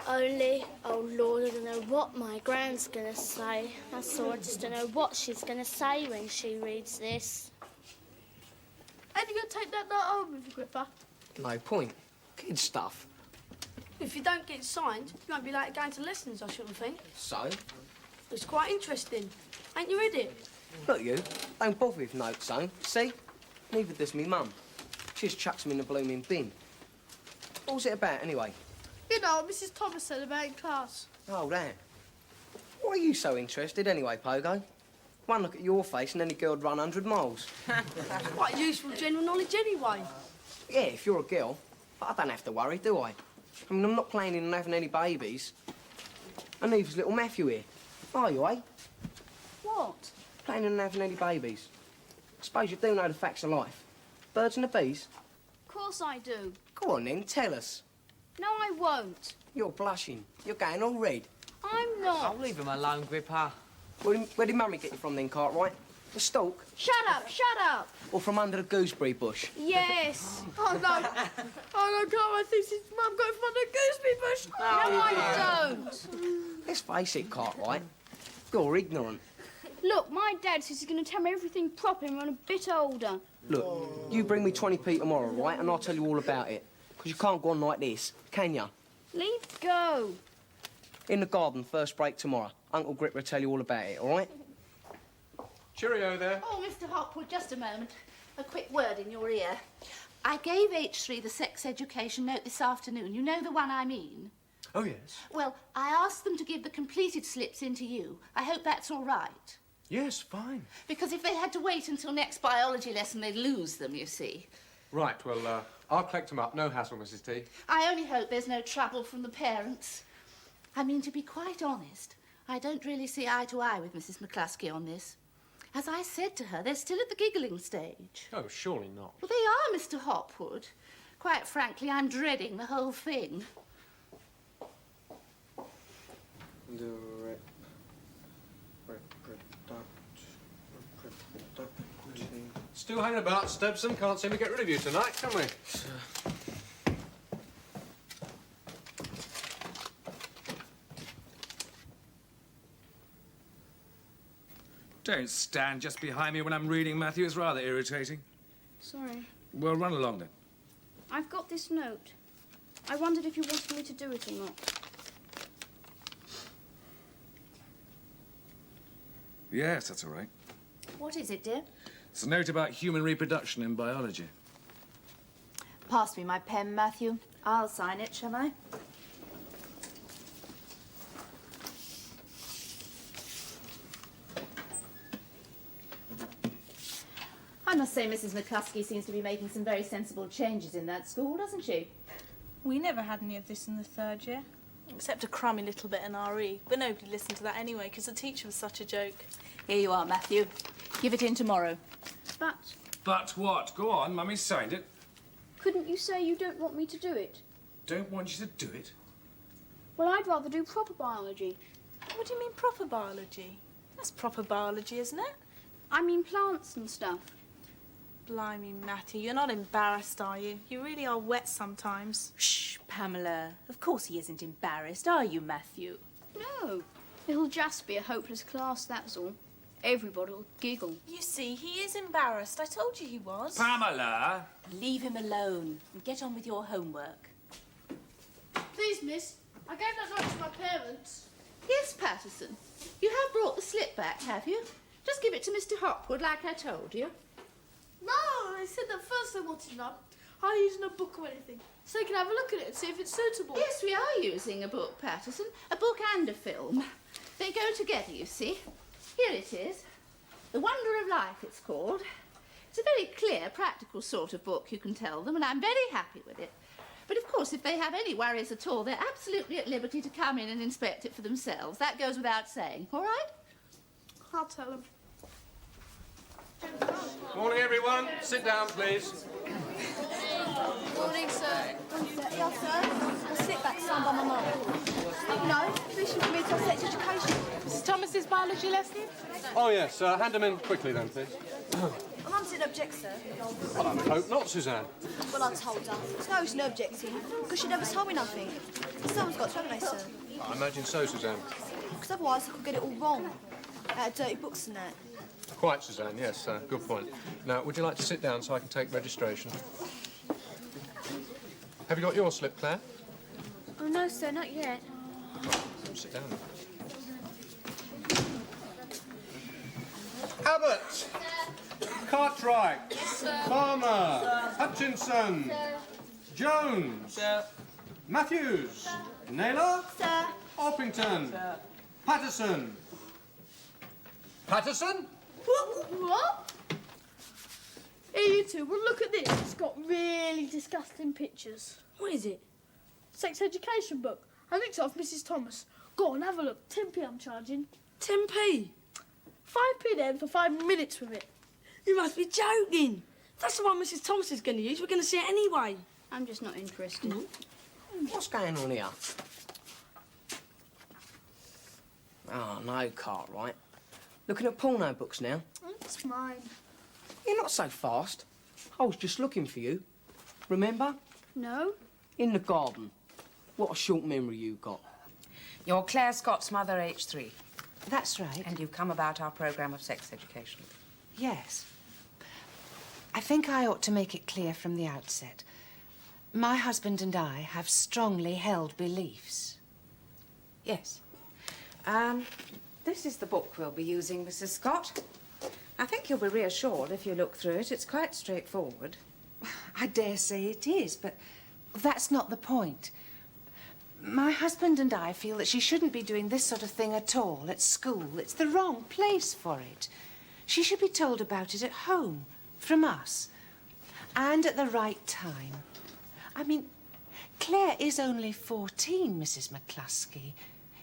Only, oh Lord, I don't know what my Gran's gonna say. That's all, I just don't know what she's gonna say when she reads this. And you're going to take that note home with you, Gripper? No point. Kid stuff. If you don't get signed, you won't be late going to lessons, I shouldn't think. So? It's quite interesting. Ain't you read it? Look, you. Don't bother with notes, son. See? Neither does me mum. She just chucks them in the blooming bin. What was it about, anyway? You know what Mrs. Thomas said about in class. Oh, that. Why are you so interested, anyway, Pogo? One look at your face and any girl'd run 100 miles. That's quite useful general knowledge anyway. Yeah, if you're a girl. But I don't have to worry, do I? I mean, I'm not planning on having any babies. And neither's little Matthew here. Are you, eh? What? Planning on having any babies. I suppose you do know the facts of life. Birds and the bees. Of course I do. Go on, then, tell us. No, I won't. You're blushing. You're going all red. I'm not. I'll leave him alone, Gripper. Where did Mummy get you from, then, Cartwright? The stalk? Shut up, shut up. Or from under the gooseberry bush? Yes. Oh, no. Oh, no, Cartwright thinks his mum got it from the gooseberry bush. No, I don't. Let's face it, Cartwright. You're ignorant. Look, my dad says he's going to tell me everything proper when I'm a bit older. Look, you bring me 20p tomorrow, right, and I'll tell you all about it. Because you can't go on like this, can you? Leave go. In the garden, first break tomorrow. Uncle Gripper will tell you all about it, all right? Cheerio there. Oh, Mr. Hopwood, just a moment. A quick word in your ear. I gave H3 the sex education note this afternoon. You know the one I mean? Oh, yes. Well, I asked them to give the completed slips in to you. I hope that's all right. Yes, fine. Because if they had to wait until next biology lesson, they'd lose them, you see. Right, well, I'll collect them up. No hassle, Mrs. T. I only hope there's no trouble from the parents. I mean, to be quite honest, I don't really see eye to eye with Mrs. McCluskey on this. As I said to her, they're still at the giggling stage. Oh, surely not. Well, they are, Mr. Hopwood. Quite frankly, I'm dreading the whole thing. Still hanging about, Stebson. Can't seem to get rid of you tonight, can we? Don't stand just behind me when I'm reading, Matthew. It's rather irritating. Sorry. Well, run along then. I've got this note. I wondered if you wanted me to do it or not. Yes, that's all right. What is it, dear? It's a note about human reproduction in biology. Pass me my pen, Matthew. I'll sign it, shall I? I must say Mrs. McCluskey seems to be making some very sensible changes in that school, doesn't she? We never had any of this in the third year. Except a crummy little bit in RE. But nobody listened to that anyway, because the teacher was such a joke. Here you are, Matthew. Give it in tomorrow. But But what? Go on, Mummy's signed it. couldn't you say you don't want me to do it? Don't want you to do it. Well, I'd rather do proper biology. What do you mean proper biology? That's proper biology, isn't it? I mean plants and stuff. Blimey, Matty, you're not embarrassed, are you? You really are wet sometimes. Shh, Pamela. Of course he isn't embarrassed, are you, Matthew? No. It'll just be a hopeless class, that's all. Everybody'll giggle. You see, he is embarrassed. I told you he was. Pamela! Leave him alone and get on with your homework. Please, miss, I gave that note to my parents. Yes, Patterson. You have brought the slip back, have you? Just give it to Mr. Hopwood like I told you. No, I said that first I wanted none. I'm using a book or anything, so you can have a look at it and see if it's suitable. Yes, we are using a book, Patterson. A book and a film. They go together, you see. Here it is. The Wonder of Life, it's called. It's a very clear, practical sort of book, you can tell them, and I'm very happy with it. But, of course, if they have any worries at all, they're absolutely at liberty to come in and inspect it for themselves. That goes without saying, all right? I'll tell them. Morning, everyone. Sit down, please. Morning, sir. Yes, sir. A slip back signed by my mum. You know, permission for me to have sex education. Mrs. Thomas's biology lesson? Oh, yes. Hand them in quickly, then, please. My mum didn't object, sir. Well, I would hope not, Suzanne. Well, I told her. There's no reason objecting, because she never told me nothing. Someone's got to, haven't they, sir? I imagine so, Suzanne. Because otherwise I could get it all wrong. Out of dirty books and that. Quite, Suzanne, yes. Good point. Now, would you like to sit down so I can take registration? Have you got your slip, Claire? Oh, no, sir, not yet. Sit down. Abbott! Cartwright! Yes, sir. Farmer! Sir. Hutchinson! Sir. Jones! Sir. Matthews! Naylor? Sir. Orpington! Sir. Patterson! Patterson? What? Here, you two, well, look at this. It's got really disgusting pictures. What is it? Sex education book. I nicked it off Mrs. Thomas. Go on, have a look. 10p I'm charging. 10p? 5p then for 5 minutes with it. You must be joking. That's the one Mrs. Thomas is going to use. We're going to see it anyway. I'm just not interested. What's going on here? Oh, no, Cartwright. Looking at porno books now? It's mine. You're not so fast. I was just looking for you. Remember? No? In the garden. What a short memory you got. You're Claire Scott's mother, H3. That's right. And you've come about our programme of sex education. Yes. I think I ought to make it clear from the outset. My husband and I have strongly held beliefs. Yes. This is the book we'll be using, Mrs. Scott. I think you'll be reassured if you look through it. It's quite straightforward. I dare say it is, but that's not the point. My husband and I feel that she shouldn't be doing this sort of thing at all at school. It's the wrong place for it. She should be told about it at home, from us, and at the right time. I mean, Claire is only 14, Mrs. McCluskey.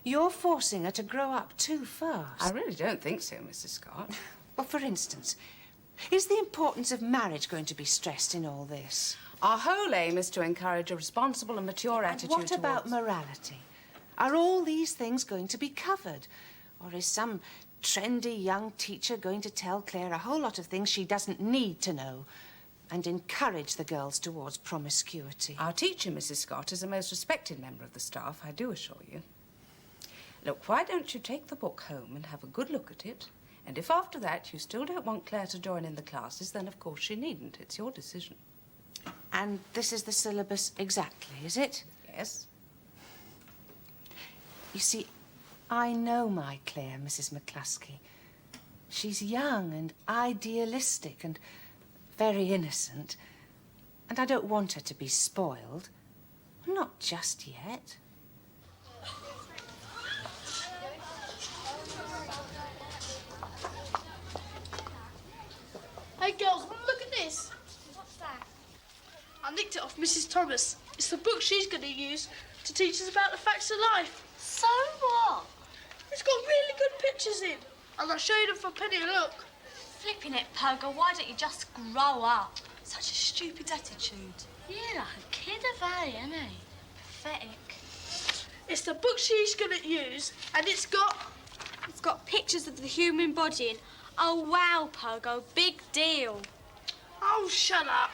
You're forcing her to grow up too fast. I really don't think so, Mrs. Scott. Well, for instance, is the importance of marriage going to be stressed in all this? Our whole aim is to encourage a responsible and mature attitude And what about morality? Are all these things going to be covered? Or is some trendy young teacher going to tell Claire a whole lot of things she doesn't need to know and encourage the girls towards promiscuity? Our teacher, Mrs. Scott, is a most respected member of the staff, I do assure you. Look, why don't you take the book home and have a good look at it? And if after that you still don't want Claire to join in the classes, then of course she needn't. It's your decision. And this is the syllabus exactly, is it? Yes. You see, I know my Claire, Mrs. McCluskey. She's young and idealistic and very innocent. And I don't want her to be spoiled. Not just yet. Hey, girls, look at this. What's that? I nicked it off Mrs. Thomas. It's the book she's going to use to teach us about the facts of life. So what? It's got really good pictures in. And I'll show you them for a penny a look. Flipping it, Pogo, why don't you just grow up? Such a stupid attitude. You're like a kid of A, isn't he? Pathetic. It's the book she's going to use, and it's got pictures of the human body in. Oh, wow, Pogo, big deal. Oh, shut up.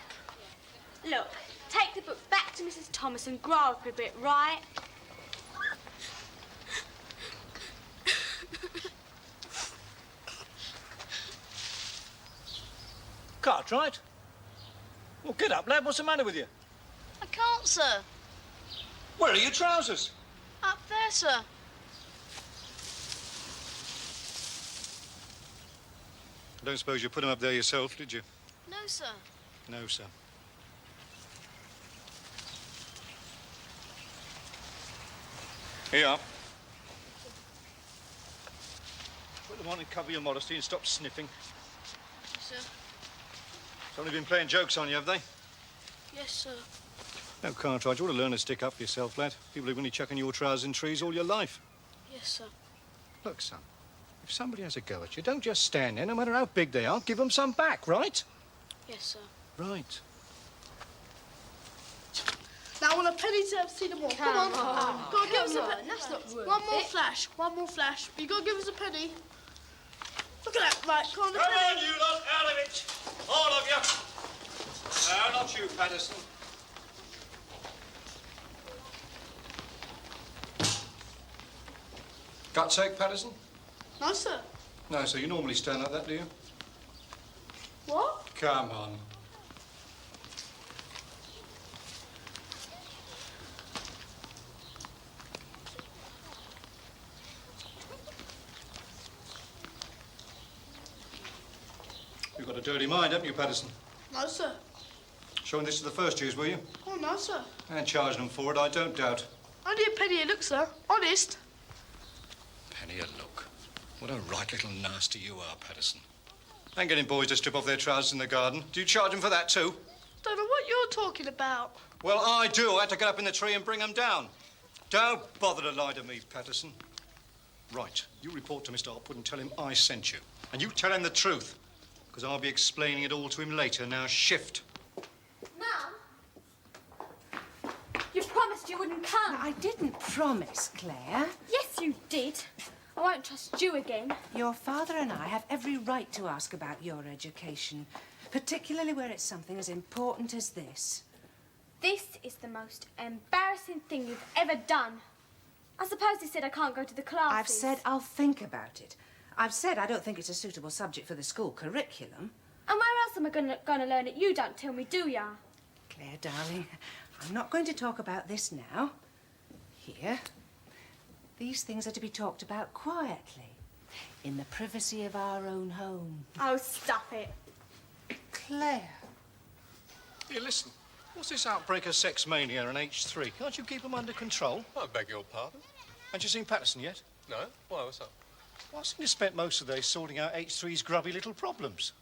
Look, take the book back to Mrs. Thomas and grow up a bit, right? Cartwright? Well, get up, lad. What's the matter with you? I can't, sir. Where are your trousers? Up there, sir. I don't suppose you put them up there yourself, did you? No, sir. No, sir. Here you are. Put them on and cover your modesty and stop sniffing. Yes, sir. Somebody been playing jokes on you, have they? Yes, sir. No, Cartwright, you ought to learn to stick up for yourself, lad. People are going to be chucking your trousers in trees all your life. Yes, sir. Look, son, if somebody has a go at you, don't just stand there, no matter how big they are. Give them some back, right? Yes, sir. Right. I want a penny to see them all. Come on. Go on, give us a penny. That's not worth One more it. flash. One more flash. You got to give us a penny. Look at that. Right, come on, Come on, you lot, out of it. All of you. No, not you, Patterson. Gut's sake, Patterson? No, sir. No, so you normally stand like that, do you? What? Come on. You've got a dirty mind, haven't you, Patterson? No, sir. Showing this to the first years, were you? Oh, no, sir. And charging them for it, I don't doubt. Only a penny a look, sir. Honest. Penny a look. What a right little nasty you are, Patterson. And getting boys to strip off their trousers in the garden. Do you charge them for that too? Don't know what you're talking about. Well, I do. I had to get up in the tree and bring them down. Don't bother to lie to me, Patterson. Right. You report to Mr. Hopwood and tell him I sent you. And you tell him the truth. Because I'll be explaining it all to him later. Now, shift. Mum? You promised you wouldn't come. I didn't promise, Claire. Yes, you did. I won't trust you again. Your father and I have every right to ask about your education, particularly where it's something as important as this. This is the most embarrassing thing you've ever done. I suppose he said I can't go to the classes. I've said I'll think about it. I've said I don't think it's a suitable subject for the school curriculum. And where else am I gonna learn it? You don't tell me, do ya? Claire, darling, I'm not going to talk about this now. Here. These things are to be talked about quietly, in the privacy of our own home. Oh, stop it. Claire. Here, listen. What's this outbreak of sex mania in H3? Can't you keep them under control? I beg your pardon? Haven't you seen Patterson yet? No? Why, what's up? Well, I seem to spent most of the day sorting out H3's grubby little problems.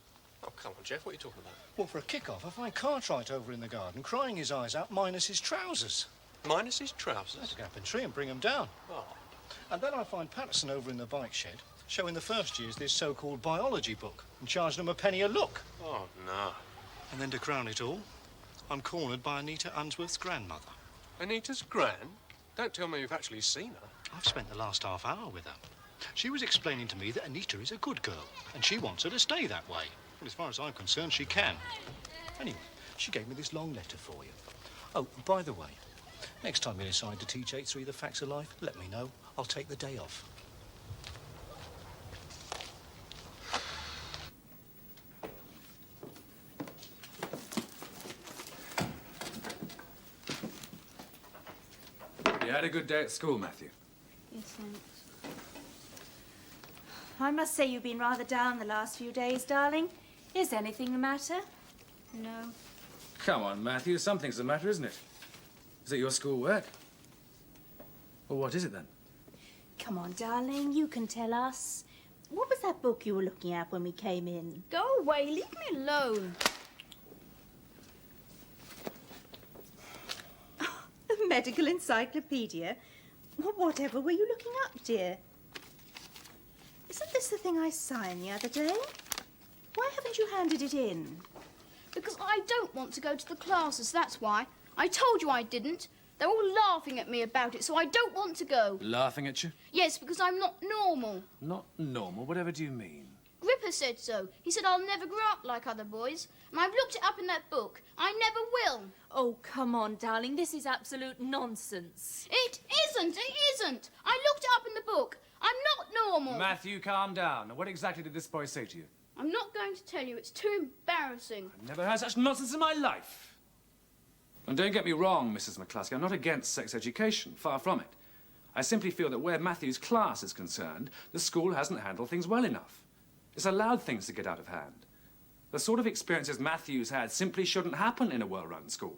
Oh, come on, Jeff, what are you talking about? Well, for a kick-off, I find Cartwright over in the garden crying his eyes out minus his trousers. Minus his trousers? I had to go up in the tree and bring him down. Oh. And then I find Patterson over in the bike shed showing the first years this so-called biology book and charging them a penny a look. Oh, no. And then to crown it all, I'm cornered by Anita Unsworth's grandmother. Anita's gran? Don't tell me you've actually seen her. I've spent the last half hour with her. She was explaining to me that Anita is a good girl and she wants her to stay that way. Well, as far as I'm concerned, she can. Anyway, she gave me this long letter for you. Oh, by the way, next time you decide to teach H3 the facts of life, let me know. I'll take the day off. You had a good day at school, Matthew? Yes, thanks. I must say you've been rather down the last few days, darling. Is anything the matter? No. Come on, Matthew. Something's the matter, isn't it? Is it your schoolwork? Well, what is it then? Come on, darling. You can tell us. What was that book you were looking at when we came in? Go away. Leave me alone. A medical encyclopedia? Whatever were you looking up, dear? Isn't this the thing I signed the other day? Why haven't you handed it in? Because I don't want to go to the classes, that's why. I told you I didn't. They're all laughing at me about it, so I don't want to go. Laughing at you? Yes, because I'm not normal. Not normal? Whatever do you mean? Ripper said so. He said I'll never grow up like other boys. And I've looked it up in that book. I never will. Oh, come on, darling. This is absolute nonsense. It isn't. It isn't. I looked it up in the book. I'm not normal. Matthew, calm down. What exactly did this boy say to you? I'm not going to tell you. It's too embarrassing. I've never heard such nonsense in my life. And don't get me wrong, Mrs. McCluskey. I'm not against sex education. Far from it. I simply feel that where Matthew's class is concerned, the school hasn't handled things well enough. It's allowed things to get out of hand. The sort of experiences Matthew's had simply shouldn't happen in a well-run school.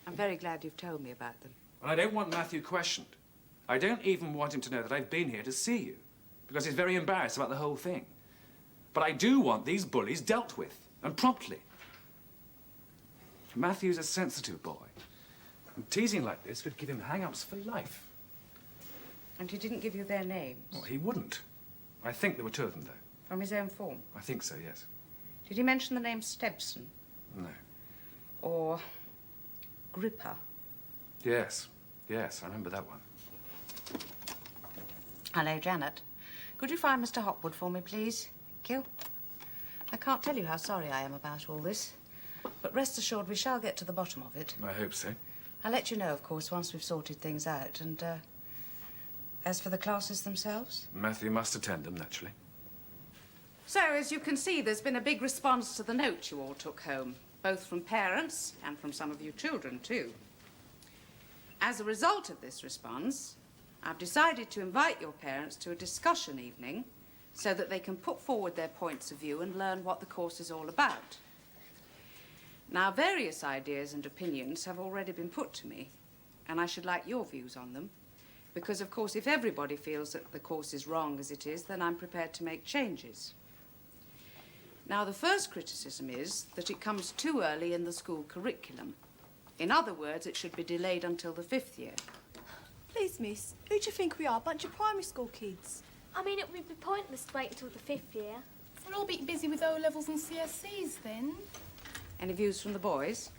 I'm very glad you've told me about them. And I don't want Matthew questioned. I don't even want him to know that I've been here to see you, because he's very embarrassed about the whole thing. But I do want these bullies dealt with, and promptly. Matthew's a sensitive boy. And teasing like this would give him hang-ups for life. And he didn't give you their names? Well, he wouldn't. I think there were two of them, though. From his own form? I think so, yes. Did he mention the name Stebson? No. Or Gripper? Yes, yes, I remember that one. Hello, Janet. Could you find Mr. Hopwood for me, please? Thank you. I can't tell you how sorry I am about all this, but rest assured we shall get to the bottom of it. I hope so. I'll let you know, of course, once we've sorted things out. And, as for the classes themselves? Matthew must attend them, naturally. So, as you can see, there's been a big response to the note you all took home, both from parents and from some of you children, too. As a result of this response, I've decided to invite your parents to a discussion evening so that they can put forward their points of view and learn what the course is all about. Now, various ideas and opinions have already been put to me, and I should like your views on them, because, of course, if everybody feels that the course is wrong as it is, then I'm prepared to make changes. Now, the first criticism is that it comes too early in the school curriculum. In other words, it should be delayed until the 5th year. Please, miss, who do you think we are? A bunch of primary school kids. I mean, it would be pointless to wait until the 5th year. We'll all be busy with O-levels and CSCs then. Any views from the boys?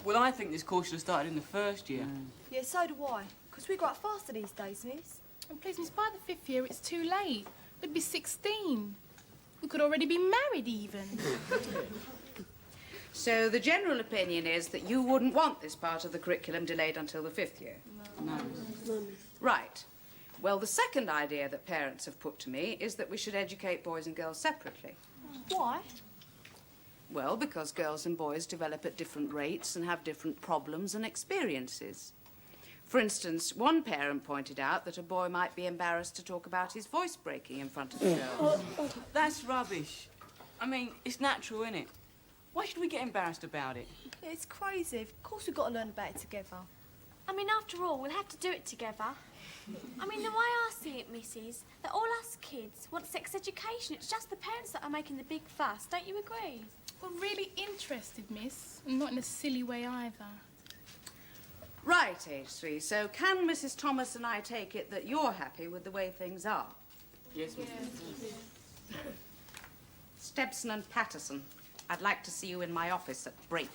Well, I think this course should have started in the 1st year. Yeah, so do I. Because we grow up faster these days, miss. And please, miss, by the 5th year, it's too late. We'd be 16. We could already be married, even. So the general opinion is that you wouldn't want this part of the curriculum delayed until the 5th year? No. Right. Well, the second idea that parents have put to me is that we should educate boys and girls separately. Why? Well, because girls and boys develop at different rates and have different problems and experiences. For instance, one parent pointed out that a boy might be embarrassed to talk about his voice breaking in front of the girl. That's rubbish. I mean, it's natural, isn't it? Why should we get embarrassed about it? Yeah, it's crazy. Of course we've got to learn about it together. I mean, after all, we'll have to do it together. I mean, the way I see it, missus, that all us kids want sex education. It's just the parents that are making the big fuss. Don't you agree? We're really interested, miss, and not in a silly way either. Right, age 3. So can Mrs. Thomas and I take it that you're happy with the way things are? Yes, miss. Stepson and Patterson, I'd like to see you in my office at break.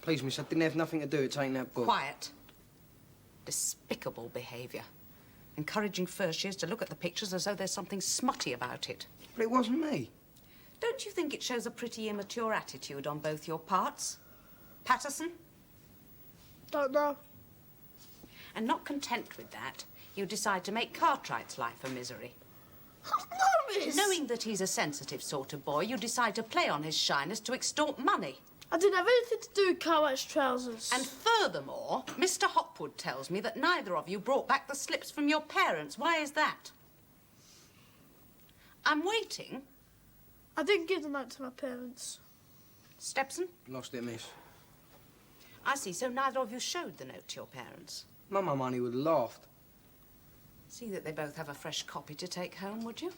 Please, miss, I didn't have nothing to do with taking that book. Quiet. Despicable behaviour. Encouraging first years to look at the pictures as though there's something smutty about it. But it wasn't me. Don't you think it shows a pretty immature attitude on both your parts? Patterson? Don't know. And not content with that, you decide to make Cartwright's life a misery. No, miss! Knowing that he's a sensitive sort of boy, you decide to play on his shyness to extort money. I didn't have anything to do with Cartwright's trousers. And furthermore, Mr. Hopwood tells me that neither of you brought back the slips from your parents. Why is that? I'm waiting. I didn't give the note to my parents. Stepson? Lost it, miss. I see, so neither of you showed the note to your parents. Mum and Money would have laughed. See that they both have a fresh copy to take home, would you?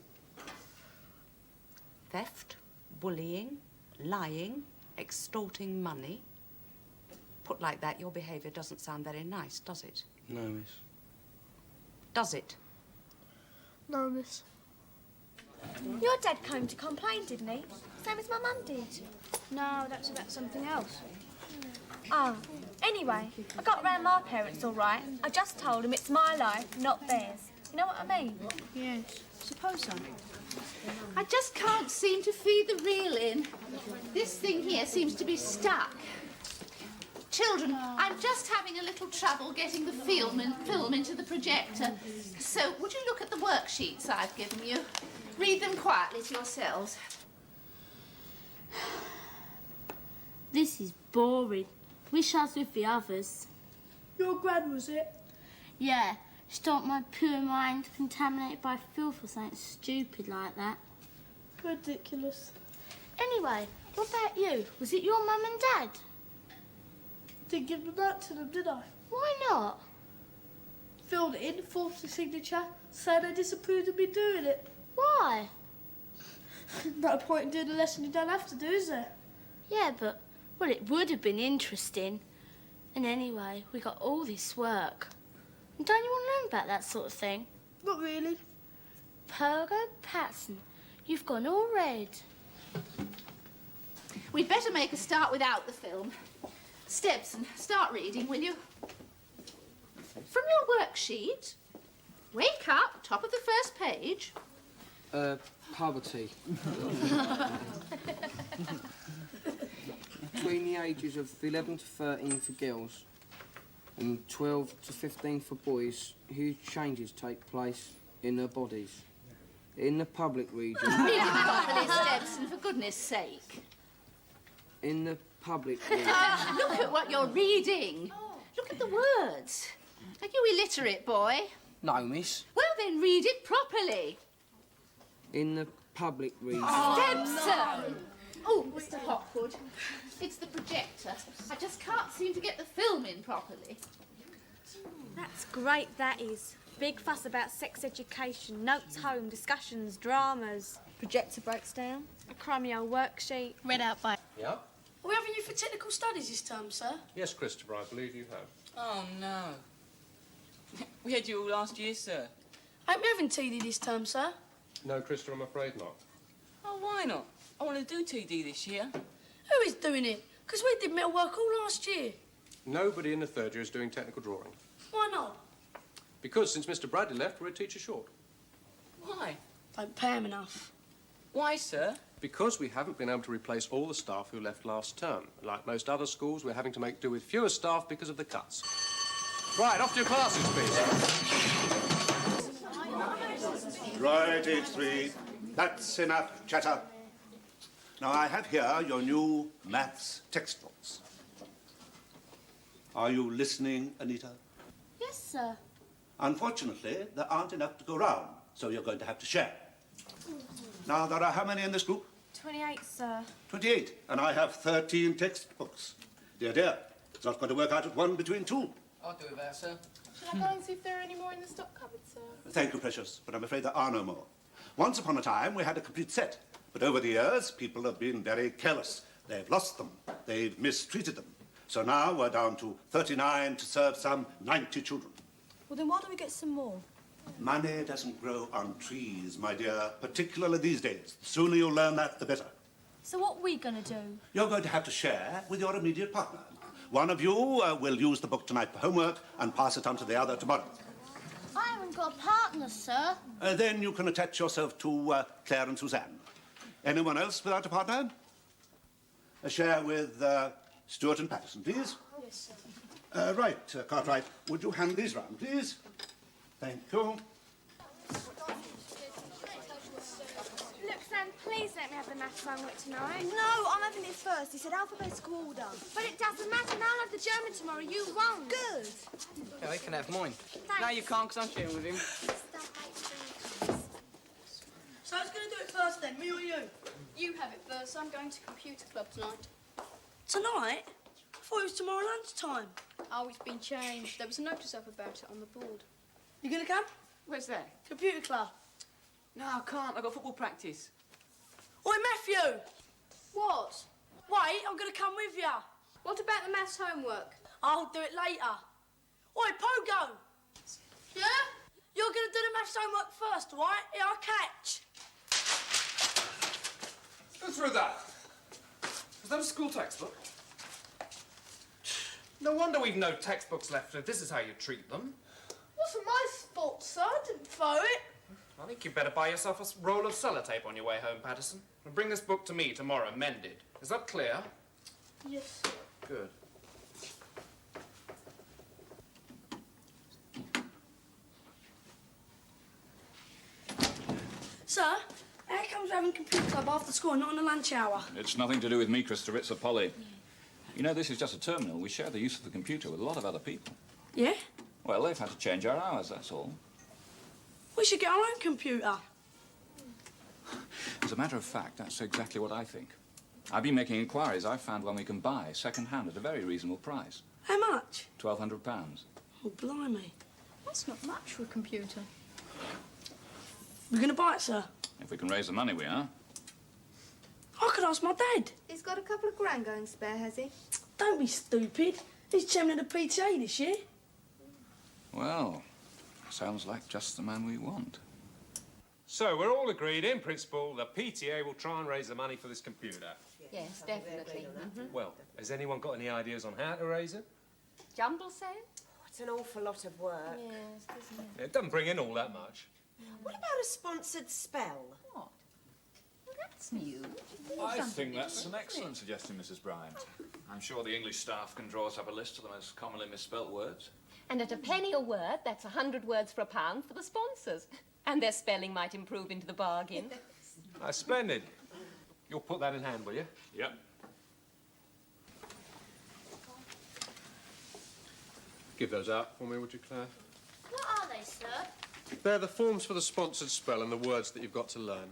Theft, bullying, lying, extorting money. Put like that, your behaviour doesn't sound very nice, does it? No, miss. Does it? No, miss. Your dad came to complain, didn't he? Same as my mum did. No, that's about something else. Oh, anyway, I got round my parents all right. I just told them it's my life, not theirs. You know what I mean? Yes, suppose so. I just can't seem to feed the reel in. This thing here seems to be stuck. Children, I'm just having a little trouble getting the film into the projector. So, would you look at the worksheets I've given you? Read them quietly to yourselves. This is boring. Wish I was with the others. Your gran, was it? Yeah, stop my pure mind contaminated by filth or something stupid like that. Ridiculous. Anyway, what about you? Was it your mum and dad? Didn't give the note to them, did I? Why not? Filled it in, forced the signature, saying they disapproved of me doing it. Why? No point in doing a lesson you don't have to do, is there? Yeah, but, well, it would have been interesting. And anyway, we got all this work. And don't you want to learn about that sort of thing? Not really. Pogo Patson, you've gone all red. We'd better make a start without the film. Stebson, start reading, will you? From your worksheet, wake up, top of the first page. Poverty. Between the ages of 11 to 13 for girls and 12 to 15 for boys, huge changes take place in their bodies. In the public region... Read it properly, Stebson, for goodness sake. In the public region... Look at what you're reading. Look at the words. Are you illiterate, boy? No, miss. Well, then read it properly. In the public region... Stebson! Oh, Mr. Hopwood, it's the projector. I just can't seem to get the film in properly. That's great, that is. Big fuss about sex education, notes home, discussions, dramas. Projector breaks down. A crummy old worksheet. Read out by... Yeah? Are we having you for technical studies this term, sir? Yes, Christopher, I believe you have. Oh, no. We had you all last year, sir. Ain't we having TD this term, sir? No, Christopher, I'm afraid not. Oh, why not? I want to do TD this year. Who is doing it? Because we did metal work all last year. Nobody in the third year is doing technical drawing. Why not? Because since Mr. Bradley left, we're a teacher short. Why? Don't pay him enough. Why, sir? Because we haven't been able to replace all the staff who left last term. Like most other schools, we're having to make do with fewer staff because of the cuts. Right, off to your classes, please. Right, age 3. That's enough chatter. Now, I have here your new maths textbooks. Are you listening, Anita? Yes, sir. Unfortunately, there aren't enough to go round, so you're going to have to share. Now, there are how many in this group? 28, sir. 28, and I have 13 textbooks. Dear, dear, it's not going to work out at 1 between 2. I'll do that, sir. Shall I go and see if there are any more in the stock cupboard, sir? Thank you, precious, but I'm afraid there are no more. Once upon a time, we had a complete set, but over the years, people have been very careless. They've lost them. They've mistreated them. So now we're down to 39 to serve some 90 children. Well, then why don't we get some more? Money doesn't grow on trees, my dear, particularly these days. The sooner you learn that, the better. So what are we going to do? You're going to have to share with your immediate partner. One of you will use the book tonight for homework and pass it on to the other tomorrow. I haven't got a partner, sir. Then you can attach yourself to Claire and Suzanne. Anyone else without a partner? A share with Stuart and Patterson, please. Yes, sir. Right, Cartwright, would you hand these round, please? Thank you. Look, Sam, please let me have the maths homework tonight. No, I'm having it first. He said alphabetical order. But it doesn't matter. Now I'll have the German tomorrow. You won't. Good. Yeah, he can have mine. Thanks. No, you can't, because I'm sharing with him. So who's going to do it first then, me or you? You have it first. I'm going to computer club tonight. Tonight? I thought it was tomorrow lunchtime. Oh, it's been changed. There was a notice up about it on the board. You going to come? Where's that? Computer club. No, I can't. I've got football practice. Oi, Matthew! What? Wait, I'm going to come with you. What about the maths homework? I'll do it later. Oi, Pogo! Yeah? You're going to do the maths homework first, all right? Here, I'll catch. Go through that. Is that a school textbook? No wonder we've no textbooks left if this is how you treat them. Wasn't my fault, sir. I didn't throw it. I think you'd better buy yourself a roll of sellotape on your way home, Patterson. And bring this book to me tomorrow, mended. Is that clear? Yes, sir. Good. Sir, how comes we're having computer club after school and not on the lunch hour? It's nothing to do with me, Christopher. It's a Polly. You know, this is just a terminal. We share the use of the computer with a lot of other people. Yeah? Well, they've had to change our hours, that's all. We should get our own computer. As a matter of fact, that's exactly what I think. I've been making inquiries. I've found one we can buy second-hand at a very reasonable price. How much? £1,200. Oh, blimey. That's not much for a computer. We're going to buy it, sir? If we can raise the money, we are. I could ask my dad. He's got a couple of grand going spare, has he? Don't be stupid. He's chairman of the PTA this year. Well, sounds like just the man we want. So we're all agreed, in principle, the PTA will try and raise the money for this computer. Yes, definitely. Well, has anyone got any ideas on how to raise it? Jumble say? It's an awful lot of work. Yes, isn't it? It doesn't bring in all that much. What about a sponsored spell? What? Well, that's new. I think that's an excellent suggestion, Mrs. Bryant. I'm sure the English staff can draw us up a list of the most commonly misspelt words. And at a penny a word, that's 100 words for £1 for the sponsors. And their spelling might improve into the bargain. Splendid. You'll put that in hand, will you? Yep. Give those out for me, would you, Claire? What are they, sir? They're the forms for the sponsored spell and the words that you've got to learn.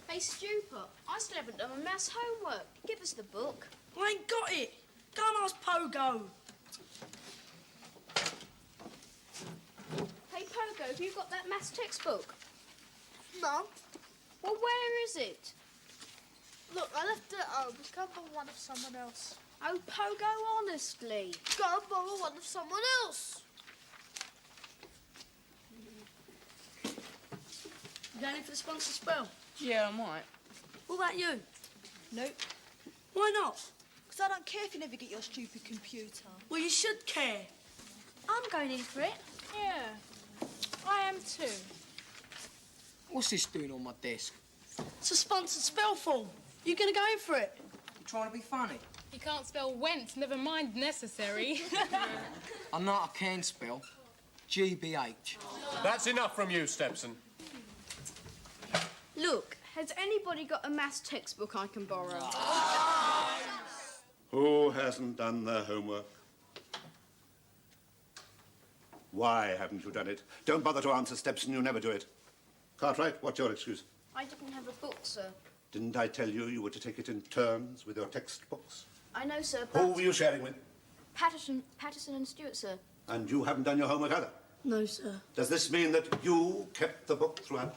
Hey, Stupid, I still haven't done my maths homework. Give us the book. I ain't got it. Go and ask Pogo. Hey, Pogo, have you got that maths textbook? No. Well, where is it? Look, I left it at home. Go and borrow one of someone else. Oh, Pogo, honestly. Go and borrow one of someone else. You going in for the sponsored spell? Yeah, I might. What about you? Nope. Why not? Because I don't care if you never get your stupid computer. Well, you should care. I'm going in for it. Yeah, I am too. What's this doing on my desk? It's a sponsored spell form. You going to go in for it? You trying to be funny? You can't spell went, never mind necessary. I know I can spell. GBH. That's enough from you, Stepson. Look, has anybody got a maths textbook I can borrow? Who hasn't done their homework? Why haven't you done it? Don't bother to answer, Stepson. You never do it. Cartwright, what's your excuse? I didn't have a book, sir. Didn't I tell you you were to take it in turns with your textbooks? I know, sir, Who but... were you sharing with? Patterson and Stewart, sir. And you haven't done your homework either? No, sir. Does this mean that you kept the book throughout?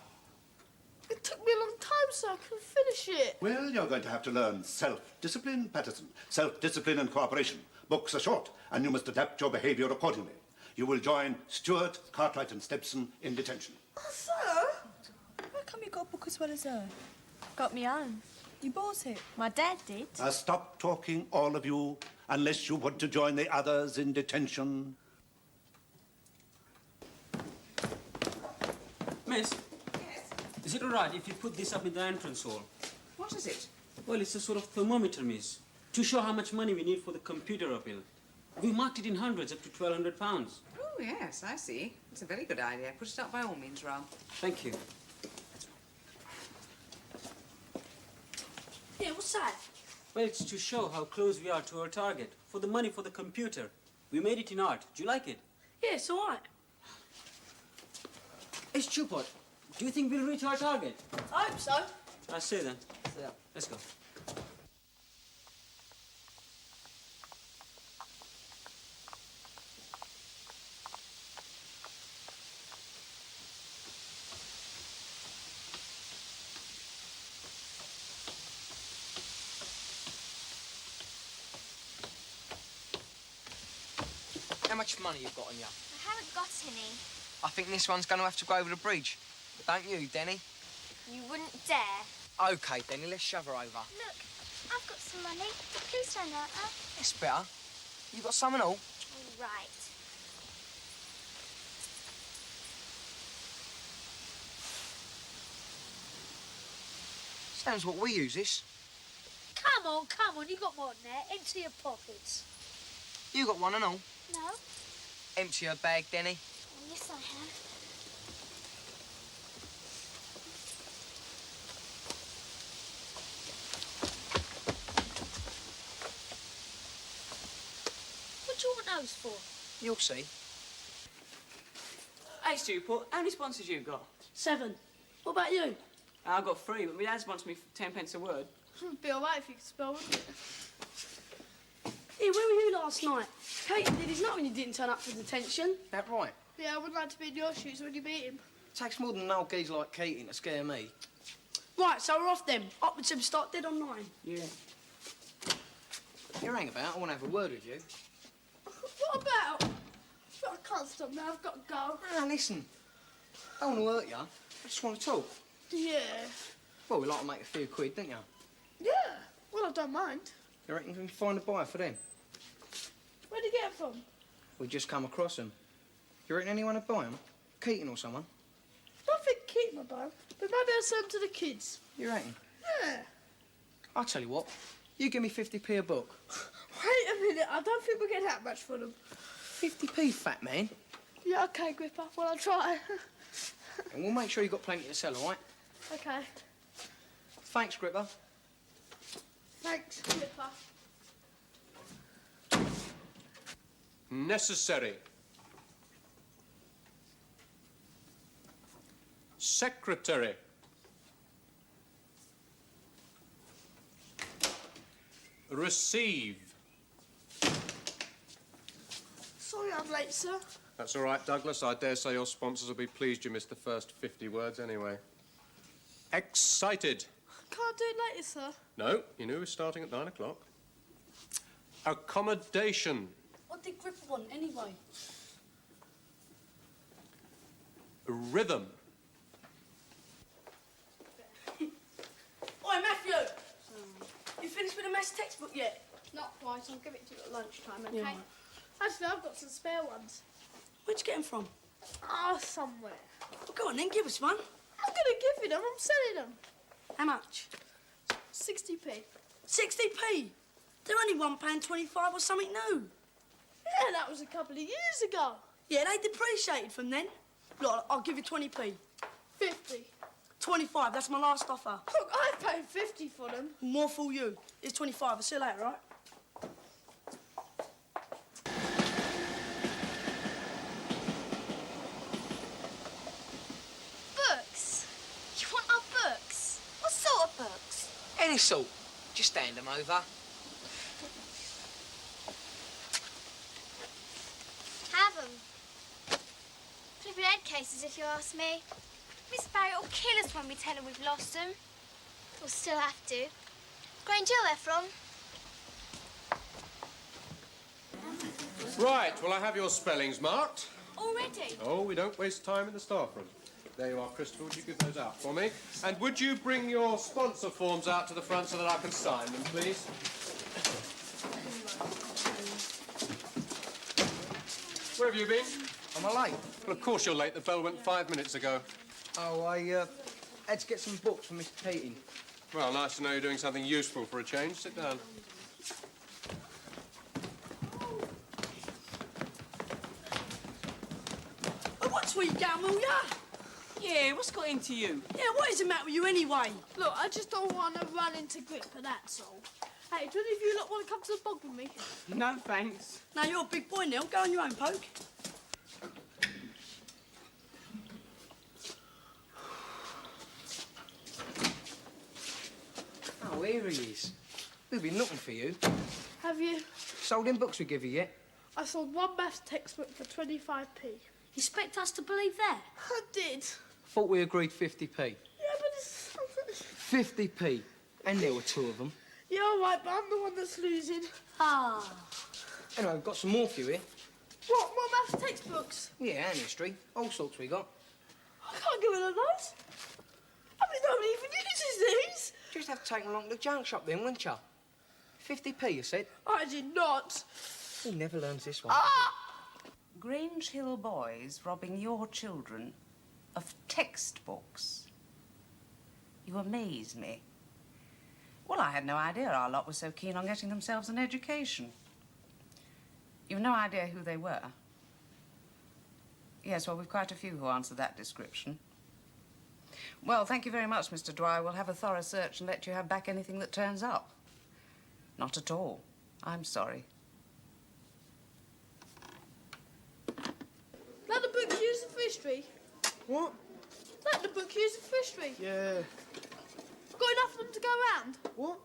It took me a long time so I couldn't finish it. Well, you're going to have to learn self-discipline, Patterson. Self-discipline and cooperation. Books are short, and you must adapt your behaviour accordingly. You will join Stewart, Cartwright and Stepson in detention. Oh, sir? How come you got a book as well as her? Got me own. You bought it? My dad did. Stop talking, all of you, unless you want to join the others in detention. Miss? Yes? Is it all right if you put this up in the entrance hall? What is it? Well, it's a sort of thermometer, miss, to show how much money we need for the computer appeal. We marked it in hundreds, up to £1,200. Oh, yes, I see. It's a very good idea. Put it up by all means, Ram. Thank you. Yeah, what's that? Well, it's to show how close we are to our target. For the money for the computer. We made it in art. Do you like it? Yeah, it's all right. Hey, Stupid, do you think we'll reach our target? I hope so. I say then. Let's go. How much money you got on you? I haven't got any. I think this one's going to have to go over the bridge. Don't you, Denny? You wouldn't dare. OK, Denny, let's shove her over. Look, I've got some money. Please don't hurt her. It's better. You got some and all? All right. Sounds what we use this. Come on, you got more than that. Empty your pockets. You got one and all? No. Empty your bag, Denny. Oh, yes, I have. What do you want those for? You'll see. Hey, Stupid, how many sponsors you got? 7. What about you? I've got 3, but my dad sponsors me for 10 pence a word. It'd be all right if you could spell, wouldn't it? Hey, where were you last night? Kate did his nut when you didn't turn up for detention. That right? Yeah, I would like to be in your shoes when you beat him. Takes more than an old geezer like Keating to scare me. Right, so we're off then. Up with him, start dead on 9. Yeah. You hang about, I want to have a word with you. What about? I can't stop now, I've got to go. Now, listen. I don't want to hurt you. I just want to talk. Yeah. Well, we like to make a few quid, don't you? Yeah. Well, I don't mind. You reckon we can find a buyer for them? Where'd you get it from? We just come across them. You reckon anyone would buy them? Keaton or someone? I don't think Keaton will buy 'em, but maybe I'll send them to the kids. You reckon? Yeah. I'll tell you what. You give me 50p a book. Wait a minute. I don't think we'll get that much for them. 50p, fat man. Yeah, OK, Gripper. Well, I'll try. And we'll make sure you've got plenty to sell, all right? OK. Thanks, Gripper. Thanks, Gripper. Necessary. Secretary. Receive. Sorry I'm late, sir. That's all right, Douglas. I dare say your sponsors will be pleased you missed the first 50 words anyway. Excited. Can't do it later, sir. No, you knew we were starting at 9 o'clock. Accommodation. What did Gripper want, anyway? Rhythm. Oi, Matthew! You finished with the maths textbook yet? Not quite. I'll give it to you at lunchtime, OK? Yeah, right. Actually, I've got some spare ones. Where'd you get them from? Ah, somewhere. Well, go on then, give us one. I'm going to give you them. I'm selling them. How much? 60p. 60p? They're only £1.25 or something new. Yeah, that was a couple of years ago. Yeah, they depreciated from then. Look, I'll give you 20p. 50. 25, that's my last offer. Look, I paid 50 for them. More for you. It's 25. I'll see you later, right? Books? You want our books? What sort of books? Any sort. Just hand them over. Have 'em. Flipping head cases, if you ask me. Miss Barry will kill us when we tell her we've lost them. We'll still have to. Grange, they're from. Right, well, I have your spellings marked. Already? Oh, we don't waste time in the staff room. There you are, Christopher. Would you give those out for me? And would you bring your sponsor forms out to the front so that I can sign them, please? Where have you been? Am I late? Well, of course you're late. The bell went 5 minutes ago. Oh, I had to get some books for Mr. Keating. Well, nice to know you're doing something useful for a change. Sit down. Oh, what's with you going, will ya? Yeah, what's got into you? Yeah, what is the matter with you anyway? Look, I just don't want to run into Gripper, that's all. Hey, do any of you lot want to come to the bog with me? No, thanks. Now, you're a big boy, Neil. Go on your own, Poke. Oh, here he is. We've been looking for you. Have you? Sold them books we give you yet? I sold one maths textbook for 25p. You expect us to believe that? I did. Thought we agreed 50p. Yeah, but it's... 50p. And there were two of them. Yeah, all right, but I'm the one that's losing. Ah. Anyway, we've got some more for you here. What? More maths textbooks? Yeah, and history. All sorts we got. I can't get rid of those. I mean, nobody even uses these. Just have to take them along to the junk shop then, wouldn't you? 50p, you said? I did not. He never learns this one. Ah! Grange Hill boys robbing your children of textbooks. You amaze me. Well, I had no idea our lot was so keen on getting themselves an education. You've no idea who they were? Yes, well, we've quite a few who answer that description. Well, thank you very much, Mr. Dwyer. We'll have a thorough search and let you have back anything that turns up. Not at all. I'm sorry. Like the book used for history? What? Like the book used for history? Yeah. Got enough of them to go round? What?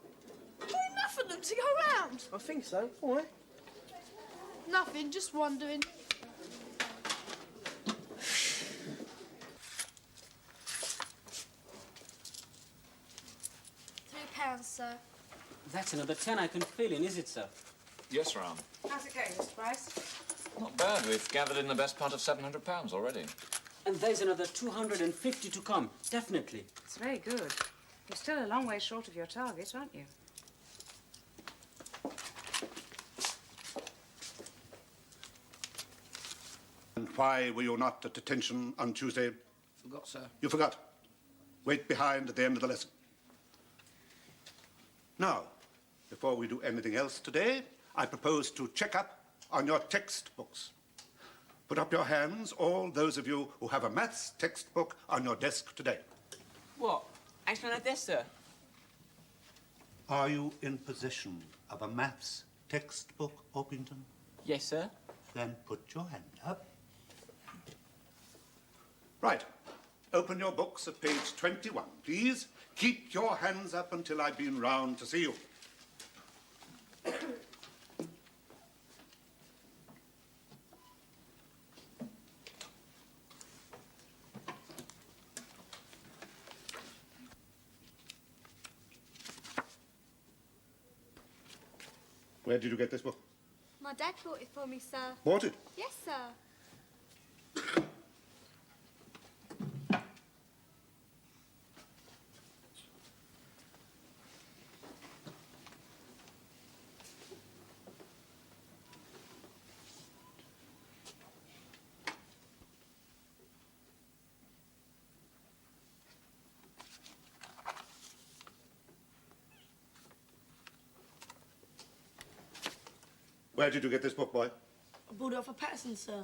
Got enough of them to go round? I think so. Why? Nothing, just wondering. £3, sir. That's another 10 I can fill in, is it, sir? Yes, Ram. How's it going, Mr. Price? Not bad. We've gathered in the best part of £700 already. And there's another 250 to come, definitely. It's very good. You're still a long way short of your target, aren't you? And why were you not at attention on Tuesday? Forgot, sir. You forgot. Wait behind at the end of the lesson. Now, before we do anything else today, I propose to check up on your textbooks. Put up your hands, all those of you who have a maths textbook on your desk today. What? Actually, like this, sir. Are you in possession of a maths textbook, Orpington? Yes, sir. Then put your hand up. Right. Open your books at page 21, please. Keep your hands up until I've been round to see you. Where did you get this book? My dad bought it for me, sir. Bought it? Yes, sir. Where did you get this book, boy? I bought it off of Patterson, sir.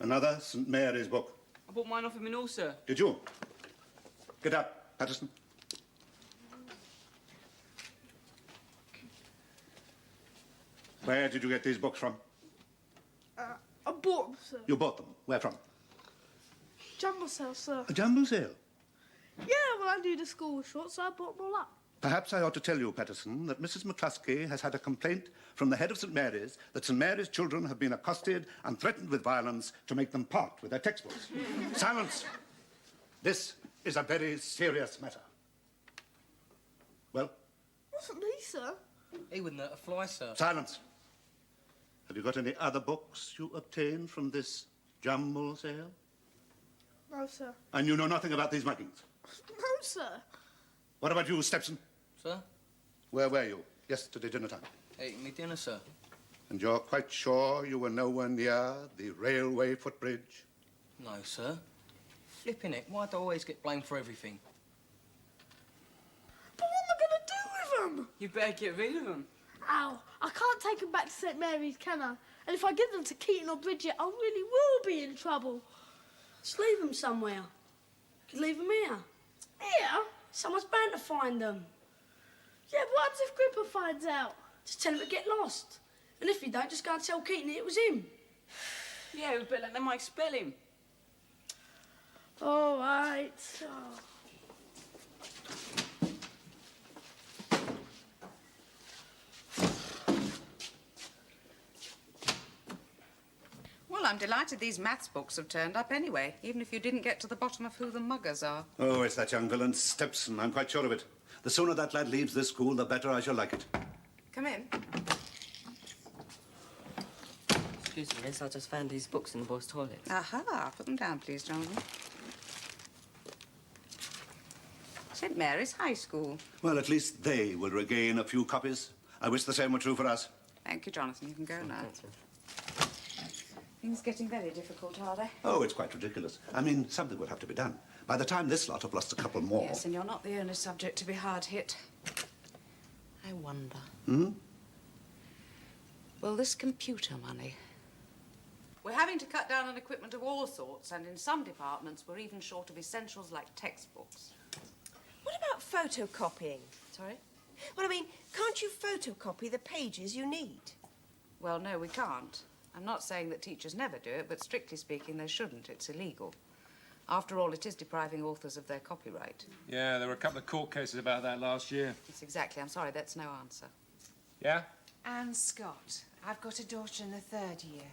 Another St. Mary's book. I bought mine off him and all, sir. Did you? Get up, Patterson. Where did you get these books from? I bought them, sir. You bought them. Where from? Jumbo sale, sir. A jumbo sale. Yeah, well, I knew the school was short, so I bought them all up. Perhaps I ought to tell you, Patterson, that Mrs. McCluskey has had a complaint from the head of St. Mary's that St. Mary's children have been accosted and threatened with violence to make them part with their textbooks. Silence! This is a very serious matter. Well? Wasn't me, sir. He wouldn't hurt a fly, sir. Silence! Have you got any other books you obtained from this jumble sale? No, sir. And you know nothing about these muggings? No, sir. What about you, Stepson? Sir? Where were you yesterday dinner time? Eating me dinner, sir. And you're quite sure you were nowhere near the railway footbridge? No, sir. Flipping it. Why do I always get blamed for everything? But what am I going to do with them? You better get rid of them. Ow, I can't take them back to St. Mary's, can I? And if I give them to Keaton or Bridget, I really will be in trouble. Just leave them somewhere. You could leave them here. Here? Someone's bound to find them. Yeah, but what happens if Gripper finds out? Just tell him to get lost. And if you don't, just go and tell Keaton it was him. Yeah, but let them might spell him. All right. Oh. Well, I'm delighted these maths books have turned up anyway, even if you didn't get to the bottom of who the muggers are. Oh, it's that young villain Stepson. I'm quite sure of it. The sooner that lad leaves this school, the better I shall like it. Come in. Excuse me, miss, I just found these books in the boys' toilet. Aha, put them down, please, Jonathan. St. Mary's High School. Well, at least they will regain a few copies. I wish the same were true for us. Thank you, Jonathan. You can go now. Things getting very difficult, are they? Oh, it's quite ridiculous. I mean, something would have to be done. By the time this lot have lost a couple more... Yes, and you're not the only subject to be hard hit. I wonder. Hmm? Will this computer money? We're having to cut down on equipment of all sorts, and in some departments we're even short of essentials like textbooks. What about photocopying? Sorry? Well, I mean, can't you photocopy the pages you need? Well, no, we can't. I'm not saying that teachers never do it, but strictly speaking, they shouldn't. It's illegal. After all, it is depriving authors of their copyright. Yeah, there were a couple of court cases about that last year. Yes, exactly. I'm sorry, that's no answer. Yeah? Anne Scott. I've got a daughter in the 3rd year.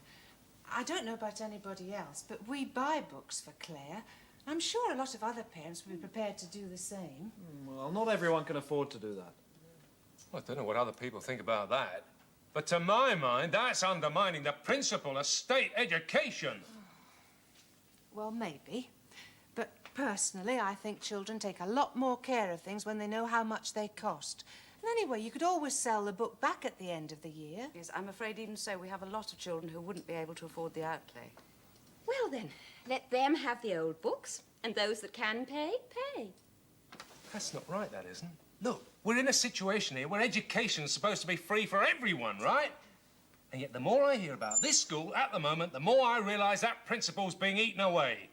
I don't know about anybody else, but we buy books for Claire. I'm sure a lot of other parents would be prepared to do the same. Well, not everyone can afford to do that. Well, I don't know what other people think about that. But to my mind, that's undermining the principle of state education. Well, maybe. But personally, I think children take a lot more care of things when they know how much they cost. And anyway, you could always sell the book back at the end of the year. Yes, I'm afraid even so, we have a lot of children who wouldn't be able to afford the outlay. Well then, let them have the old books, and those that can pay, pay. That's not right, that isn't. Look, we're in a situation here where education's supposed to be free for everyone, right? And yet the more I hear about this school at the moment, the more I realise that principle's being eaten away.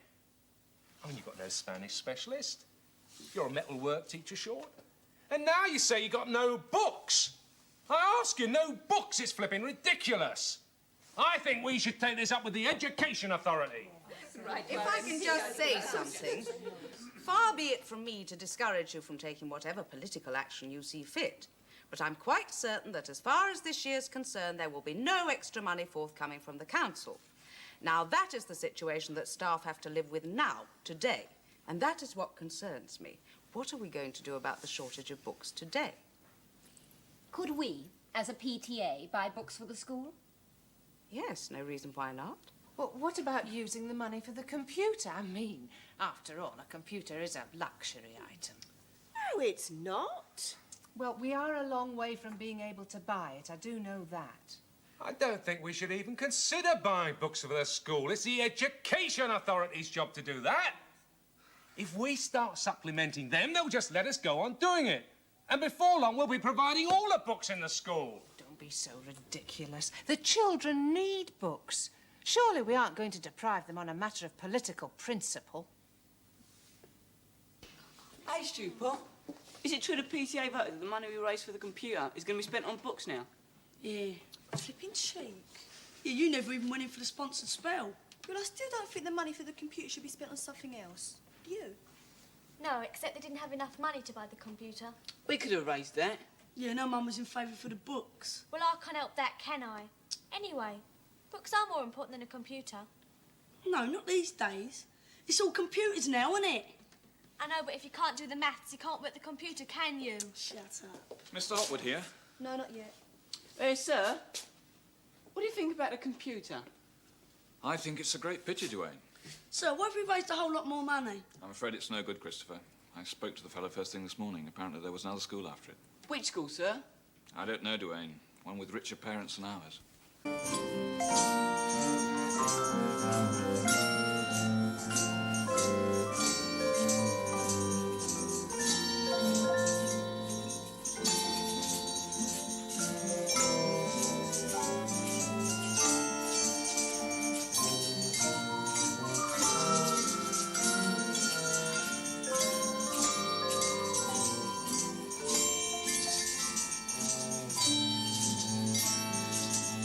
I mean, you've got no Spanish specialist. You're a metalwork teacher short. And now you say you got no books. I ask you, no books. It's flipping ridiculous. I think we should take this up with the Education Authority. Right, if I can just say something. Far be it from me to discourage you from taking whatever political action you see fit. But I'm quite certain that as far as this year's concerned, there will be no extra money forthcoming from the council. Now, that is the situation that staff have to live with now, today. And that is what concerns me. What are we going to do about the shortage of books today? Could we, as a PTA, buy books for the school? Yes, no reason why not. Well, what about using the money for the computer? I mean, after all, a computer is a luxury item. No, it's not. Well, we are a long way from being able to buy it. I do know that. I don't think we should even consider buying books for the school. It's the Education Authority's job to do that. If we start supplementing them, they'll just let us go on doing it. And before long, we'll be providing all the books in the school. Don't be so ridiculous. The children need books. Surely we aren't going to deprive them on a matter of political principle. Hey, Stu, Paul. Is it true the PTA voted that the money we raised for the computer is going to be spent on books now? Yeah, flipping cheek. Yeah, you never even went in for the sponsored spell. But I still don't think the money for the computer should be spent on something else. Do you? No, except they didn't have enough money to buy the computer. We could have raised that. Yeah, no, Mum was in favour for the books. Well, I can't help that, can I? Anyway, books are more important than a computer. No, not these days. It's all computers now, isn't it? I know, but if you can't do the maths, you can't work the computer, can you? Shut up. Mr. Hotwood here. No, not yet. Hey, sir. What do you think about the computer? I think it's a great picture, Duane. Sir, why have we raised a whole lot more money? I'm afraid it's no good, Christopher. I spoke to the fellow first thing this morning. Apparently there was another school after it. Which school, sir? I don't know, Duane. One with richer parents than ours.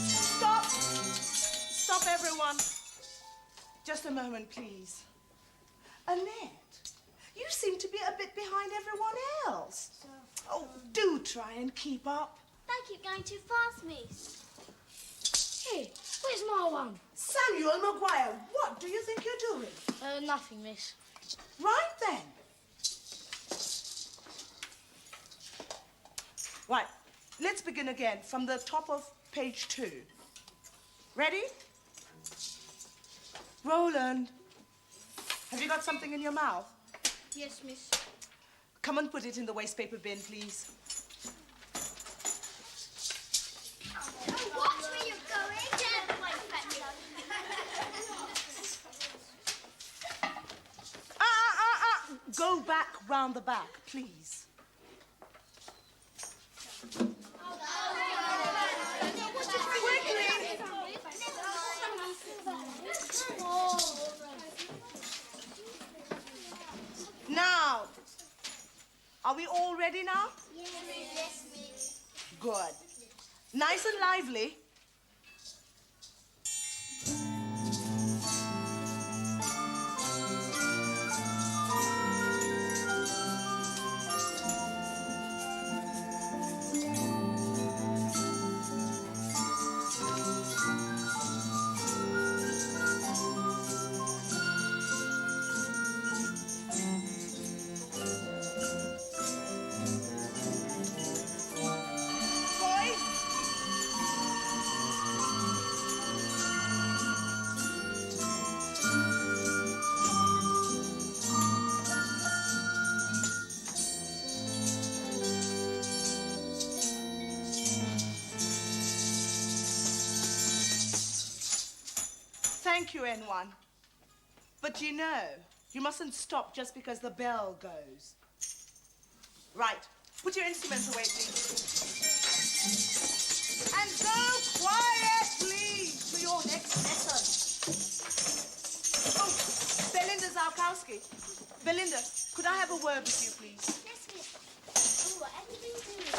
Stop! Stop, everyone. Just a moment, please. Annette, you seem to be a bit behind everyone else. Oh, do try and keep up. They keep going too fast, miss. Hey, where's my one? Samuel Maguire, what do you think you're doing? Nothing, miss. Right then. Right, let's begin again from the top of page 2. Ready? Roland, have you got something in your mouth? Yes, miss. Come and put it in the wastepaper bin, please. Watch where you're going. Go back round the back, please. Now, are we all ready now? Yes, miss. Good. Nice and lively. Thank you, N1. But you know, you mustn't stop just because the bell goes. Right. Put your instruments away, please. And go quietly to your next lesson. Oh, Belinda Zalkowski. Belinda, could I have a word with you, please? Yes, miss. Oh, what have you been doing?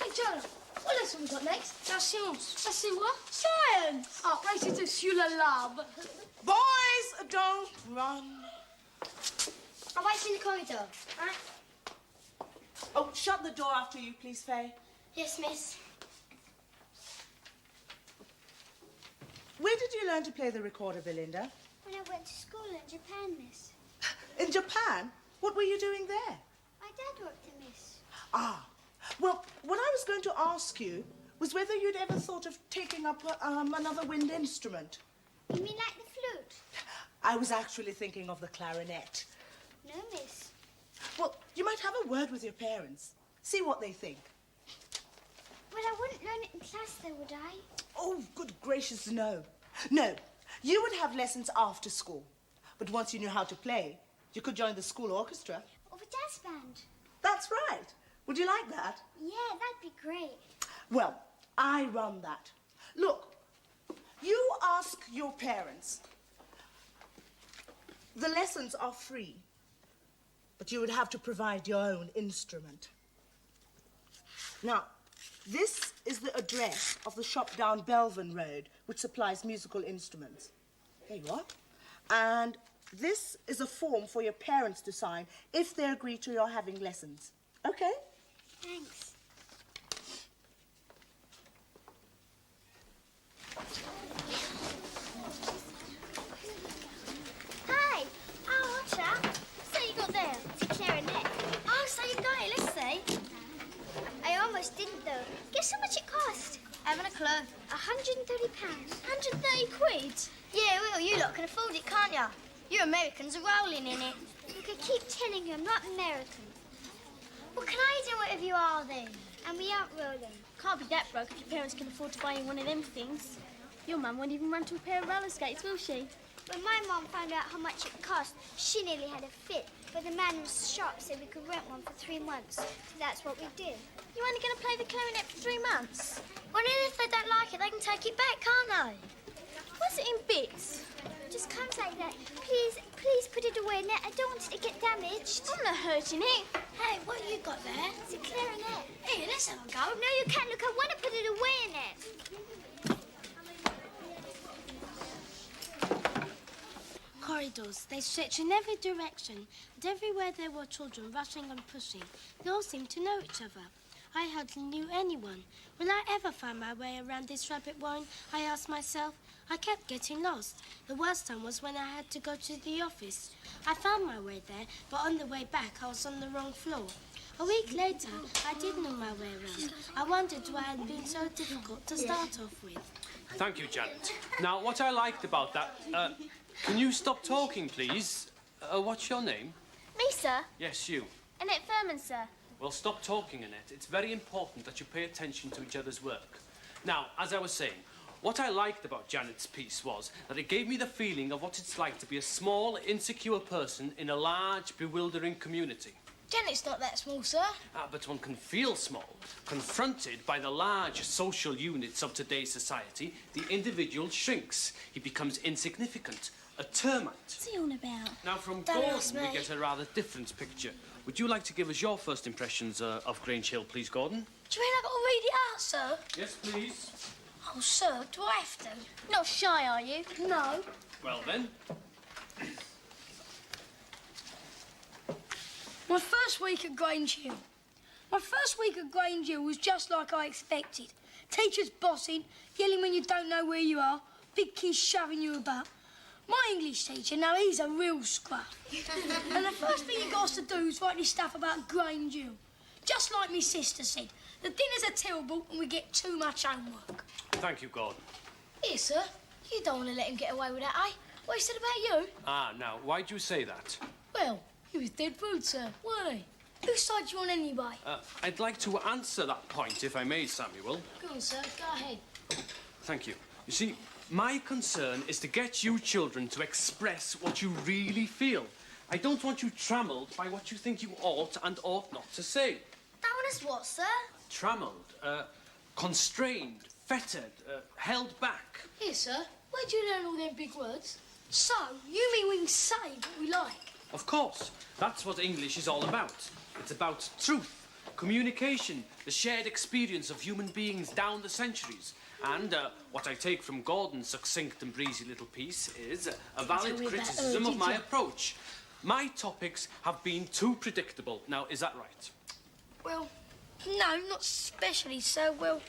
Hey, Jonah, what lesson we got next? La science. Let's see what? Science! Oh, races to sur la lab. Boys, don't run. I'll wait in the corridor. Right? Oh, shut the door after you, please, Faye. Yes, miss. Where did you learn to play the recorder, Belinda? When I went to school in Japan, miss. In Japan? What were you doing there? My dad worked there, miss. Ah, well, what I was going to ask you was whether you'd ever thought of taking up another wind instrument. You mean like the flute? I was actually thinking of the clarinet. No, miss. Well, you might have a word with your parents. See what they think. But I wouldn't learn it in class, though, would I? Oh, good gracious, no. No, you would have lessons after school. But once you knew how to play, you could join the school orchestra. Or the jazz band. That's right. Would you like that? Yeah, that'd be great. Well, I run that. Look, you ask your parents. The lessons are free, but you would have to provide your own instrument. Now, this is the address of the shop down Belvin Road, which supplies musical instruments. There you are. And this is a form for your parents to sign if they agree to your having lessons. Okay? Thanks. Hi. Oh, Archer. So you got there? It's a clarinet. Oh, so you got it. Let's see. I almost didn't, though. Guess how much it cost? I haven't a clue. £130. 130 quid? Yeah, well, you lot can afford it, can't you? You Americans are rolling in it. You could keep telling you I'm not American. Well, can I do whatever you are, then? And we aren't rolling. Can't be that broke if your parents can afford to buy you one of them things. Your mum won't even run to a pair of roller skates, will she? When my mum found out how much it cost, she nearly had a fit. But the man in the shop said we could rent one for 3 months. So that's what we did. You're only going to play the clarinet for 3 months? Well, then if they don't like it, they can take it back, can't they? What's it in bits? It just comes like that. Please put it away. I don't want it to get damaged. I'm not hurting it. Hey, what you got there? It's a clarinet. Here, let's have a go. No, you can't. Look, I want to put it away in it. Corridors. They stretch in every direction, and everywhere there were children rushing and pushing. They all seemed to know each other. I hardly knew anyone. Will I ever find my way around this rabbit warren? I asked myself. I kept getting lost. The worst time was when I had to go to the office. I found my way there, but on the way back, I was on the wrong floor. A week later, I did know my way around. I wondered why it had been so difficult to start off with. Thank you, Janet. Now, what I liked about that... can you stop talking, please? What's your name? Me, sir. Yes, you. Annette Furman, sir. Well, stop talking, Annette. It's very important that you pay attention to each other's work. Now, as I was saying, what I liked about Janet's piece was that it gave me the feeling of what it's like to be a small, insecure person in a large, bewildering community. Janet's not that small, sir. But one can feel small. Confronted by the large social units of today's society, the individual shrinks. He becomes insignificant, a termite. What's he on about? Now, from Don't ask Gordon, we me. get a rather different picture. Would you like to give us your first impressions of Grange Hill, please, Gordon? Do you mean I've got to read it out, sir? Yes, please. Oh, sir, do I have to? Not shy, are you? No. Well, then. My first week at Grange Hill. My first week at Grange Hill was just like I expected. Teachers bossing, yelling when you don't know where you are, big kids shoving you about. My English teacher, now he's a real scruff. And the first thing he got us to do was write this stuff about Grange Hill. Just like my sister said, the dinners are terrible and we get too much homework. Thank you, Gordon. Here, sir. You don't want to let him get away with that, eh? What he said about you? Now, why'd you say that? Well, he was dead rude, sir, weren't he? Whose side do you on anyway? I'd like to answer that point, if I may, Samuel. Go on, sir. Go ahead. Thank you. You see, My concern is to get you children to express what you really feel. I don't want you trammelled by what you think you ought and ought not to say. That one is what, sir? Trammelled, constrained, fettered, held back. Here, sir. Where'd you learn all them big words? So, you mean we can say what we like? Of course. That's what English is all about. It's about truth, communication, the shared experience of human beings down the centuries. And what I take from Gordon's succinct and breezy little piece is a valid criticism of my approach. My topics have been too predictable. Now, is that right? Well, no, not especially so. Well,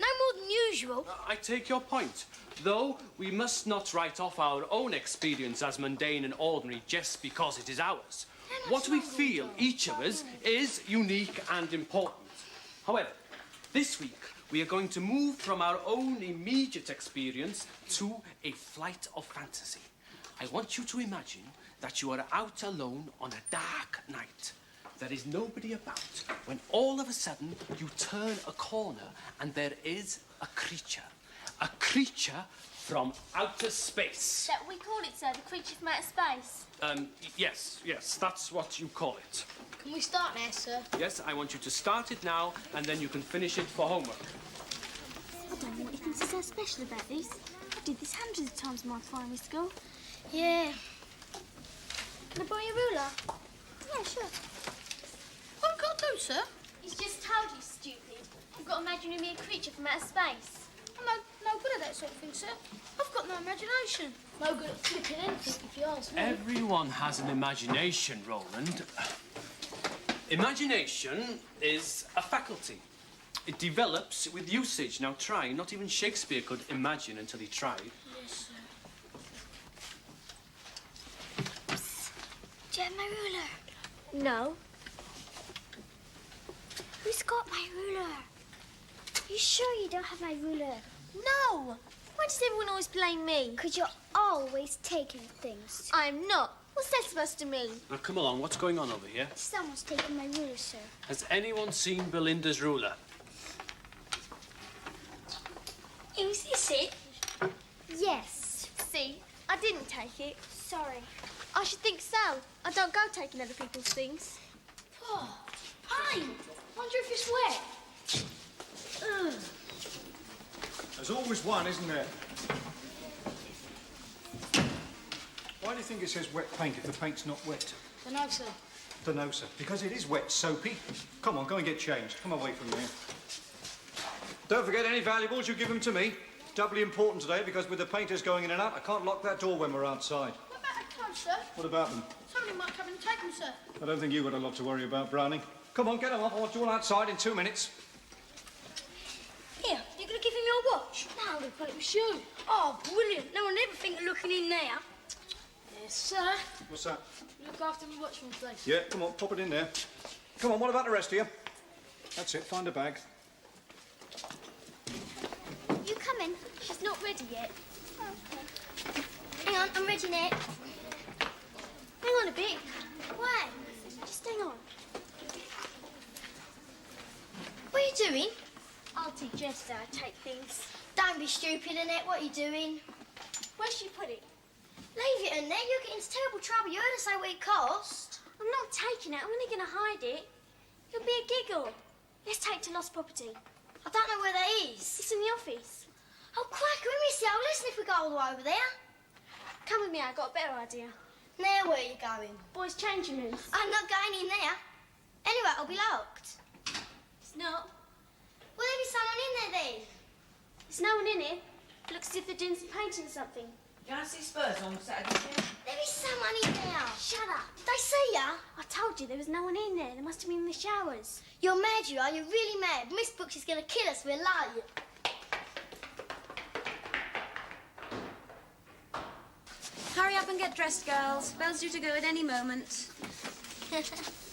no more than usual. I take your point. Though we must not write off our own experience as mundane and ordinary just because it is ours. What we feel, each of us, is unique and important. However, this week we are going to move from our own immediate experience to a flight of fantasy. I want you to imagine that you are out alone on a dark night. There is nobody about when all of a sudden you turn a corner and there is a creature. A creature from outer space. That we call it, sir, the creature from outer space. Yes, that's what you call it. Can we start now, sir? Yes, I want you to start it now, and then you can finish it for homework. I don't know what you think is so special about these. I did this hundreds of times in my primary school. Yeah. Can I borrow your ruler? Yeah, sure. What have we got to do, sir? He's just told you, stupid. You've got to imagine you're a creature from outer space. I'm no good at that sort of thing, sir. I've got no imagination. No good at flipping anything, if you ask me. Everyone has an imagination, Roland. Imagination is a faculty. It develops with usage. Now try. Not even Shakespeare could imagine until he tried. Yes, sir. Do you have my ruler? No. Who's got my ruler? You sure you don't have my ruler? No! Why does everyone always blame me? Because you're always taking things. I'm not. What's that supposed to mean? Now come along. What's going on over here? Someone's taken my ruler, sir. Has anyone seen Belinda's ruler? Is this it? Yes. See, I didn't take it. Sorry. I should think so. I don't go taking other people's things. Oh, pain. Wonder if it's wet. Ugh. There's always one, isn't there? Why do you think it says wet paint if the paint's not wet? Dunno, sir. Dunno, sir. Because it is wet, soapy. Come on, go and get changed. Come away from there. Don't forget any valuables, you give them to me. Doubly important today because with the painters going in and out, I can't lock that door when we're outside. What about the clothes, sir? What about them? Somebody might come and take them, sir. I don't think you've got a lot to worry about, Browning. Come on, get them off. I want you all outside in 2 minutes. Here, you gonna give him your watch? No, I'm gonna put it with shoe. Oh, brilliant. No one ever think of looking in there. Yes, sir. What's that? Look after me watch me, please. Yeah, come on, pop it in there. Come on, what about the rest of you? That's it, find a bag. You come in. She's not ready yet. Hang on, I'm ready now. Hang on a bit. Why? Just hang on. What are you doing? I'll teach Esther how to take things. Don't be stupid, Annette. What are you doing? Where's she put it? Leave it, Annette. You'll get into terrible trouble. You heard her say what it cost. I'm not taking it. I'm only going to hide it. It'll be a giggle. Let's take it to lost property. I don't know where that is. It's in the office. Oh, cracker, we miss you. Oh, listen if we go all the way over there. Come with me. I've got a better idea. Now where are you going? Boys' changing rooms. I'm not going in there. Anyway, it'll be locked. It's not. Will there be someone in there then? There's no one in it. It looks as if they're doing some painting or something. You want to see Spurs on Saturday? There is someone in there. Shut up. Did they see ya? I told you there was no one in there. They must have been in the showers. You're mad, you are. You're really mad. Miss Brooks is going to kill us. We're late. Hurry up and get dressed, girls. Bell's due to go at any moment.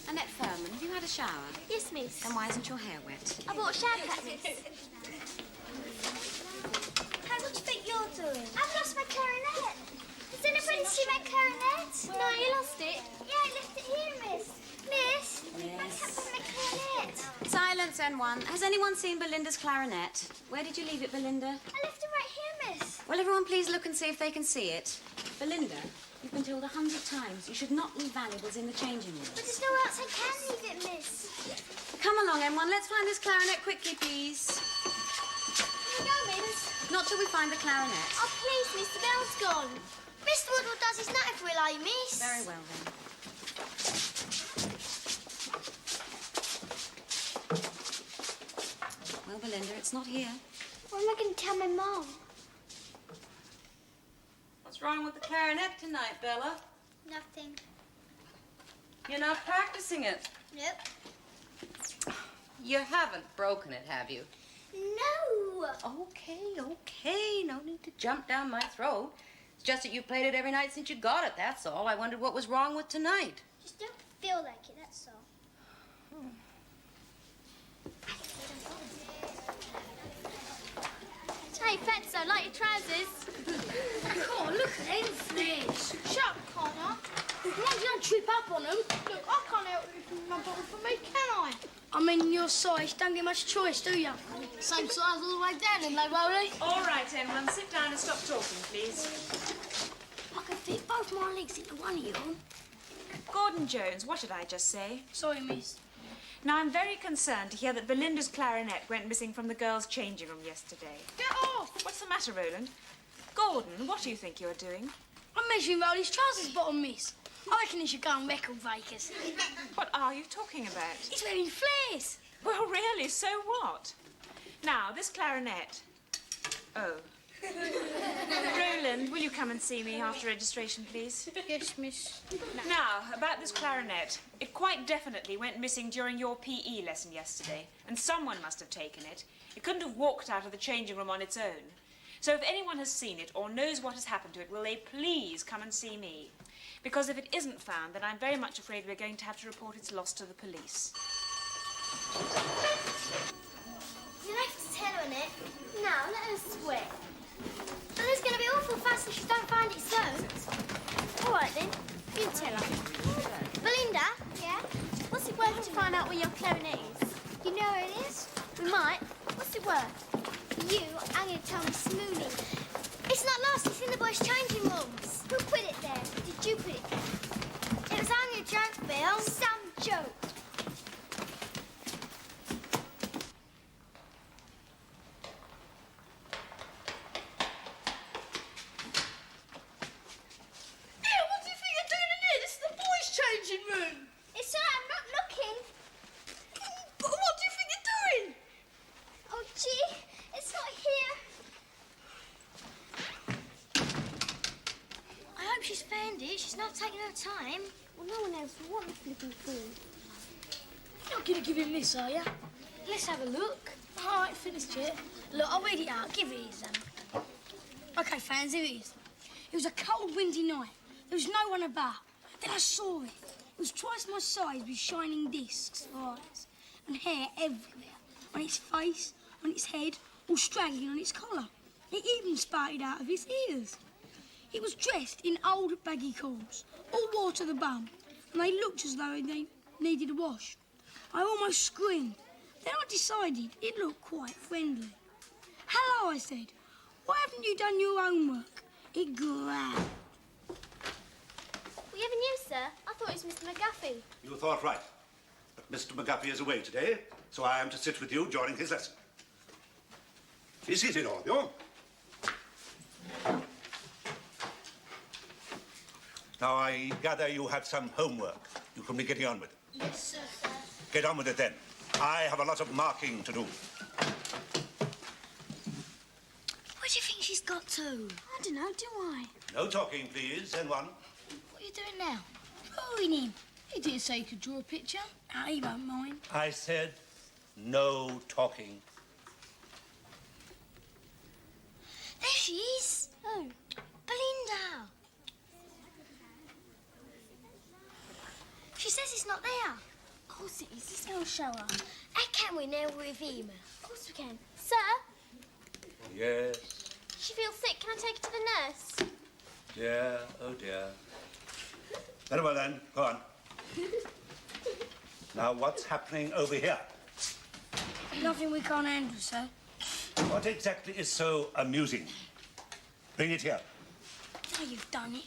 Annette Furman, have you had a shower? Yes, miss. Then why isn't your hair wet? I bought a shower cap, miss. Hey, what do you think you're doing? I've lost my clarinet. Has anybody seen my clarinet? No, you lost it. Yeah, I left it here, miss. Miss? Yes. My clarinet. Silence, Annette. N1, has anyone seen Belinda's clarinet? Where did you leave it, Belinda? I left it right here, miss. Well, everyone please look and see if they can see it. Belinda, you've been told 100 times you should not leave valuables in the changing room. But there's nowhere else I can leave it, miss. Come along, M1. Let's find this clarinet quickly, please. Here we go, miss. Not till we find the clarinet. Oh, please, miss, the bell's gone. Mr. Woodward does his nut if we're late, miss. Very well, then. Well, Belinda, it's not here. What am I going to tell my mum? What's wrong with the clarinet tonight, Bella? Nothing. You're not practicing it. Nope. You haven't broken it, have you? No. Okay. No need to jump down my throat. It's just that you played it every night since you got it, that's all. I wondered what was wrong with tonight. Just don't feel like it, that's all. Hey, Fatso, like your trousers. God, look at them flares. Shut up, Connor. As long as you don't trip up on them. Look, I can't help you from my bottle for me, can I? I mean, your size, don't get much choice, do you? Same size all the way down in Low Rolly. All right, everyone, sit down and stop talking, please. I can fit both my legs into one of you. Gordon Jones, what did I just say? Sorry, miss. Now, I'm very concerned to hear that Belinda's clarinet went missing from the girls' changing room yesterday. Get off! What's the matter, Roland? Gordon, what do you think you're doing? I'm measuring Rolly's trousers bottom, miss. I reckon he should go on record breakers. What are you talking about? He's wearing flares. Well, really, so what? Now, this clarinet... Oh. Roland, will you come and see me after registration, please? Yes, miss. Now, about this clarinet. It quite definitely went missing during your PE lesson yesterday, and someone must have taken it. It couldn't have walked out of the changing room on its own. So if anyone has seen it or knows what has happened to it, will they please come and see me? Because if it isn't found, then I'm very much afraid we're going to have to report its loss to the police. You'll have to tell her, Nick. Now, let her sweat. But it's going to be awful fast if she don't find it soon. All right, then. You tell her. Belinda? Yeah? What's it worth to find out where your clarinet is? You know where it is? We might. What's it worth? You are going to tell me smoothly. It's not lost. It's in the boys' changing rooms. Who put it there? Did you put it there? It was only a joke, Bill. Some joke. Changing room. It's all right, I'm not looking. But what do you think you're doing? Oh, gee, it's not here. I hope she's found it. She's not taking her time. Well, no one else will want the flipping food. You're not going to give him this, are you? Let's have a look. All right, finished it. Look, I'll read it out. Give it his, OK, fans, here it is. It was a cold, windy night. There was no one about. Then I saw it. It was twice my size with shining discs for eyes and hair everywhere. On its face, on its head, all straggling on its collar. It even spouted out of its ears. It was dressed in old baggy clothes, all wore to the bum, and they looked as though they needed a wash. I almost screamed. Then I decided it looked quite friendly. Hello, I said. Why haven't you done your homework? It growled. We have news, sir. I thought it was Mr. McGuffey. You thought right. But Mr. McGuffey is away today, so I am to sit with you during his lesson. Be seated, all of you. Now, I gather you have some homework you can be getting on with. Yes, sir. Get on with it, then. I have a lot of marking to do. Where do you think she's got to? I don't know, do I? No talking, please, N1. What are you doing now? Drawing him. He didn't say he could draw a picture. No, he won't mind. I said no talking. There she is. Oh, Belinda. She says it's not there. Of course it is. Let's go and show her. How can we now with him? Of course we can. Sir? Yes, She feels sick. Can I take her to the nurse? dear, oh dear. Very well, then. Go on. Now, what's happening over here? Nothing we can't handle, sir. What exactly is so amusing? Bring it here. Now you've done it.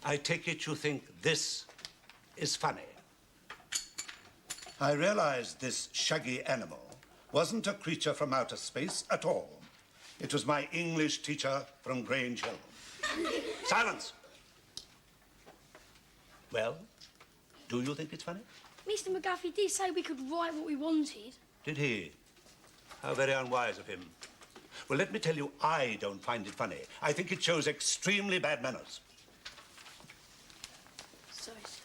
I take it you think this is funny. I realize this shaggy animal wasn't a creature from outer space at all. It was my English teacher from Grange Hill. Silence! Well, do you think it's funny? Mr. McGuffey did say we could write what we wanted. Did he? How very unwise of him. Well, let me tell you, I don't find it funny. I think it shows extremely bad manners. Sorry, sir.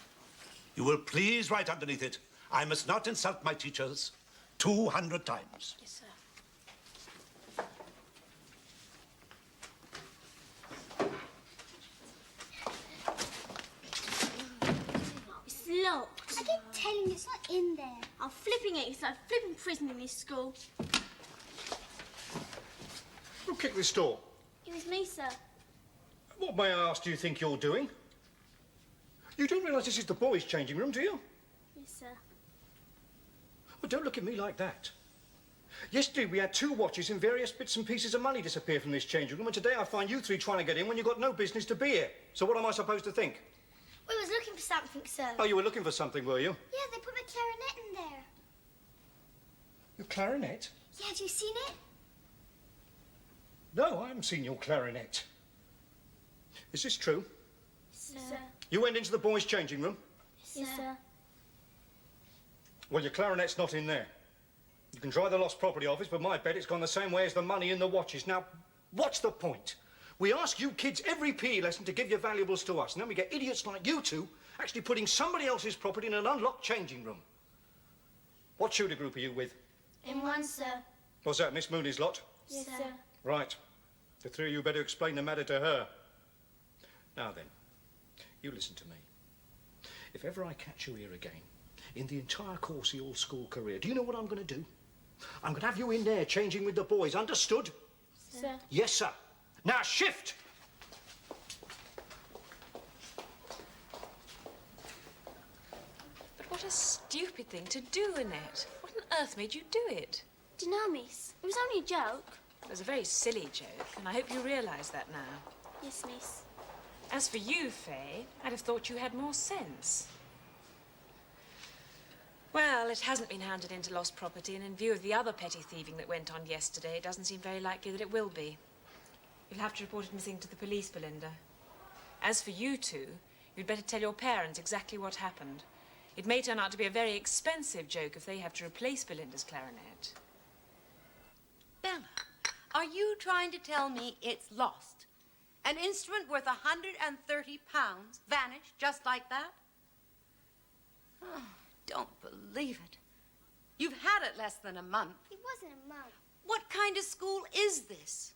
You will please write underneath it, I must not insult my teachers 200 times. Yes, sir. It's locked. I keep telling you, it's not in there. I'm flipping it. It's like flipping prison in this school. Who kicked this door? It was me, sir. What, may I ask, do you think you're doing? You don't realise this is the boys' changing room, do you? Yes, sir. Well, don't look at me like that. Yesterday we had 2 watches and various bits and pieces of money disappear from this changing room, and today I find you 3 trying to get in when you've got no business to be here. So what am I supposed to think? We was looking for something, sir. Oh, you were looking for something, were you? Yeah, they put my clarinet in there. Your clarinet? Yeah, have you seen it? No, I haven't seen your clarinet. Is this true? Sir. You went into the boys' changing room? Yes, sir. Well, your clarinet's not in there. You can try the lost property office, but my bet it's gone the same way as the money in the watches. Now, what's the point? We ask you kids every PE lesson to give your valuables to us, and then we get idiots like you two actually putting somebody else's property in an unlocked changing room. What shooter group are you with? In one, sir. What's that, Miss Mooney's lot? Yes, sir. Right. The 3 of you better explain the matter to her. Now then, you listen to me. If ever I catch you here again, in the entire course of your school career, do you know what I'm going to do? I'm going to have you in there changing with the boys, understood? Sir. Yes, sir. Now, shift! But what a stupid thing to do, Annette. What on earth made you do it? Do you know, miss? It was only a joke. It was a very silly joke, and I hope you realise that now. Yes, miss. As for you, Faye, I'd have thought you had more sense. Well, it hasn't been handed into lost property, and in view of the other petty thieving that went on yesterday, it doesn't seem very likely that it will be. You'll have to report it missing to the police, Belinda. As for you two, you'd better tell your parents exactly what happened. It may turn out to be a very expensive joke if they have to replace Belinda's clarinet. Bella, are you trying to tell me it's lost? An instrument worth £130 vanished just like that? Oh, don't believe it. You've had it less than a month. It wasn't a month. What kind of school is this?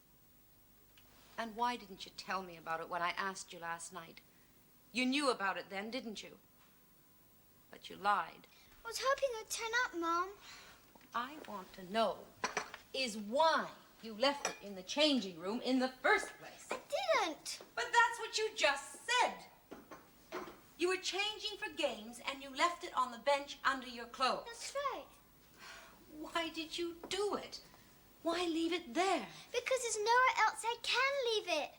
And why didn't you tell me about it when I asked you last night? You knew about it then, didn't you? But you lied. I was hoping it would turn up, Mom. What I want to know is why you left it in the changing room in the first place. I didn't. But that's what you just said. You were changing for games and you left it on the bench under your clothes. That's right. Why did you do it? Why leave it there? Because there's nowhere else I can leave it.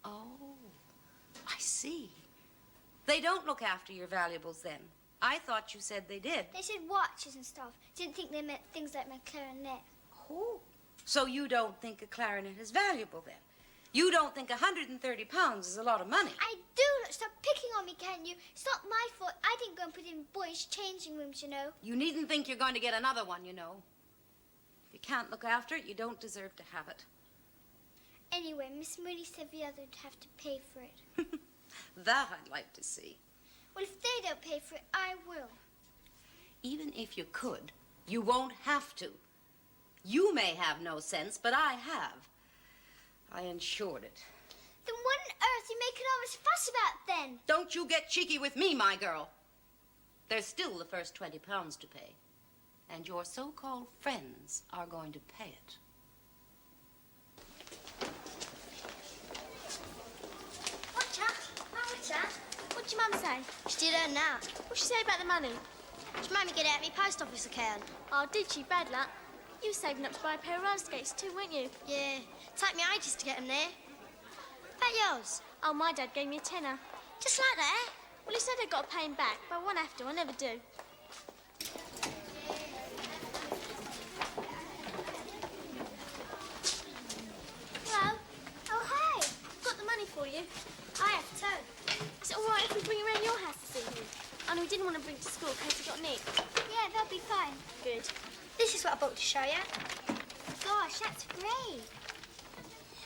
Oh, I see. They don't look after your valuables then. I thought you said they did. They said watches and stuff. Didn't think they meant things like my clarinet. Oh, so you don't think a clarinet is valuable then? You don't think £130 is a lot of money? I do. Stop picking on me, can't you? It's not my fault. I didn't go and put it in boys' changing rooms, you know. You needn't think you're going to get another one, you know. If you can't look after it, you don't deserve to have it. Anyway, Miss Moody said the other would have to pay for it. That I'd like to see. Well, if they don't pay for it, I will. Even if you could, you won't have to. You may have no sense, but I have. I insured it. Then what on earth are you making all this fuss about then? Don't you get cheeky with me, my girl. There's still the first £20 to pay. And your so-called friends are going to pay it. She did earn that. What'd she say about the money? She made me get out of my post office account. Oh, did she? Bad luck. You were saving up to buy a pair of roller skates too, weren't you? Yeah. Take me ages to get them there. About yours? Oh, my dad gave me a tenner. Just like that? Well, he said I'd got to pay him back, but I won't have to. I never do. Hello. Oh, hey. Got the money for you. I have too. Is it all right if we bring around your house this evening? And we didn't want to bring to school in case you got nicked. Yeah, that'll be fine. Good. This is what I bought to show you. Gosh, that's great.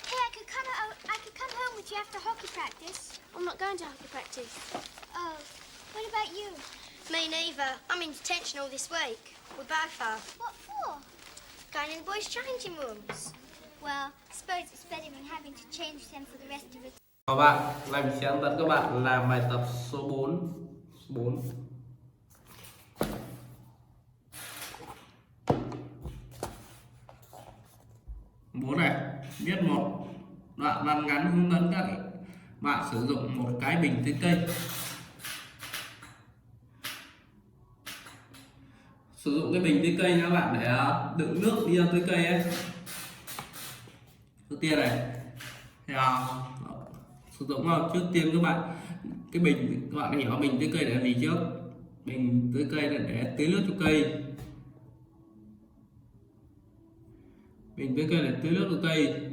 Hey, I could come home with you after hockey practice. I'm not going to hockey practice. Oh, what about you? Me neither. I'm in detention all this week. We both are. What for? Going in the boys' changing rooms. Well, I suppose it's better than having to change them for the rest of the time. Các bạn, lại mình sẽ hướng dẫn các bạn làm bài tập số 4. Này, viết một đoạn văn ngắn hướng dẫn các bạn sử dụng một cái bình tưới cây. Sử dụng cái bình tưới cây nha các bạn để đựng nước đi ra tưới cây ấy. Trước tiên này thì sử dụng trước tiên các bạn cái bình, các bạn hiểu bình tưới cây để làm gì trước. Bình tưới cây là để tưới nước cho cây. Bình tưới cây để tưới nước cho cây.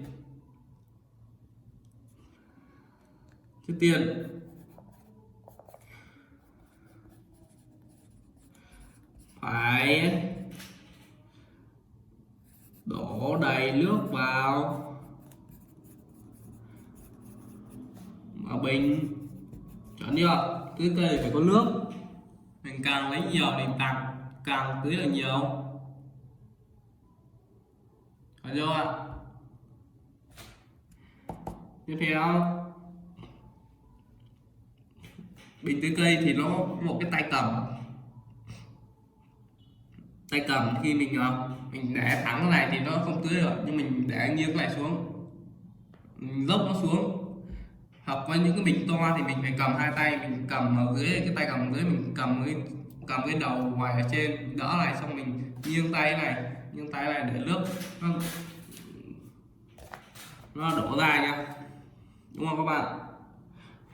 Trước tiên phải đổ đầy nước vào bình, chuẩn chưa? Tưới cây phải có nước, mình càng lấy nhiều thì càng tưới là nhiều, chuẩn chưa ạ? Tiếp theo bình tưới cây thì nó có một cái tay cầm. Tay cầm khi mình để thẳng cái này thì nó không tưới được, nhưng mình để nghiêng cái này xuống, mình dốc nó xuống. Hợp với những cái bình to thì mình phải cầm hai tay, mình cầm ở dưới cái tay cầm ở dưới, mình cầm cái đầu ngoài ở trên đỡ này, xong mình nghiêng tay này để nước nó đổ ra nha, đúng không các bạn?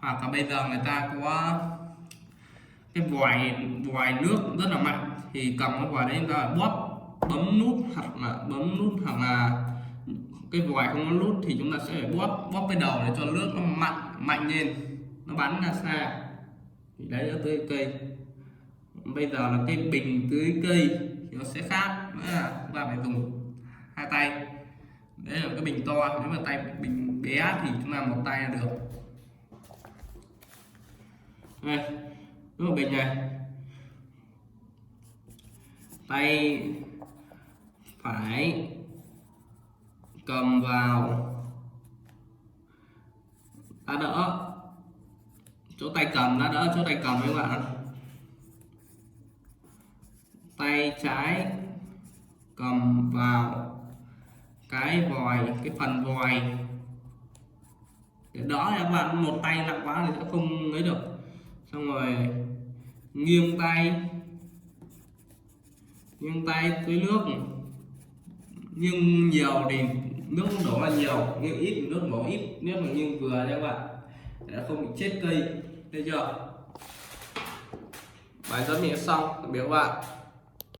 Hoặc là bây giờ người ta có cái vòi nước rất là mạnh thì cầm cái vòi đấy chúng ta bấm nút hoặc là cái vòi không có nút thì chúng ta sẽ phải bóp cái đầu để cho nước nó mạnh lên, nó bắn ra xa. Thì đấy là tưới cây. Bây giờ là cái bình tưới cây thì nó sẽ khác, nữa là chúng ta phải dùng hai tay. Đấy là cái bình to, nếu mà bình bé thì chúng ta một tay là được. Đây, cái bình này, tay phải cầm vào đã đỡ chỗ tay cầm, đã đỡ chỗ tay cầm các bạn. Tay trái cầm vào cái vòi, cái phần vòi để đỡ các bạn. Một tay nặng quá thì sẽ không lấy được. Xong rồi nghiêng tay tưới nước, nhưng nhiều thì nước đổ ra nhiều, nhưng ít nước đổ ít, nước mà nghiêng vừa nha các bạn, để không bị chết cây, thấy chưa? Bài dẫn thì xong, tạm biệt các bạn.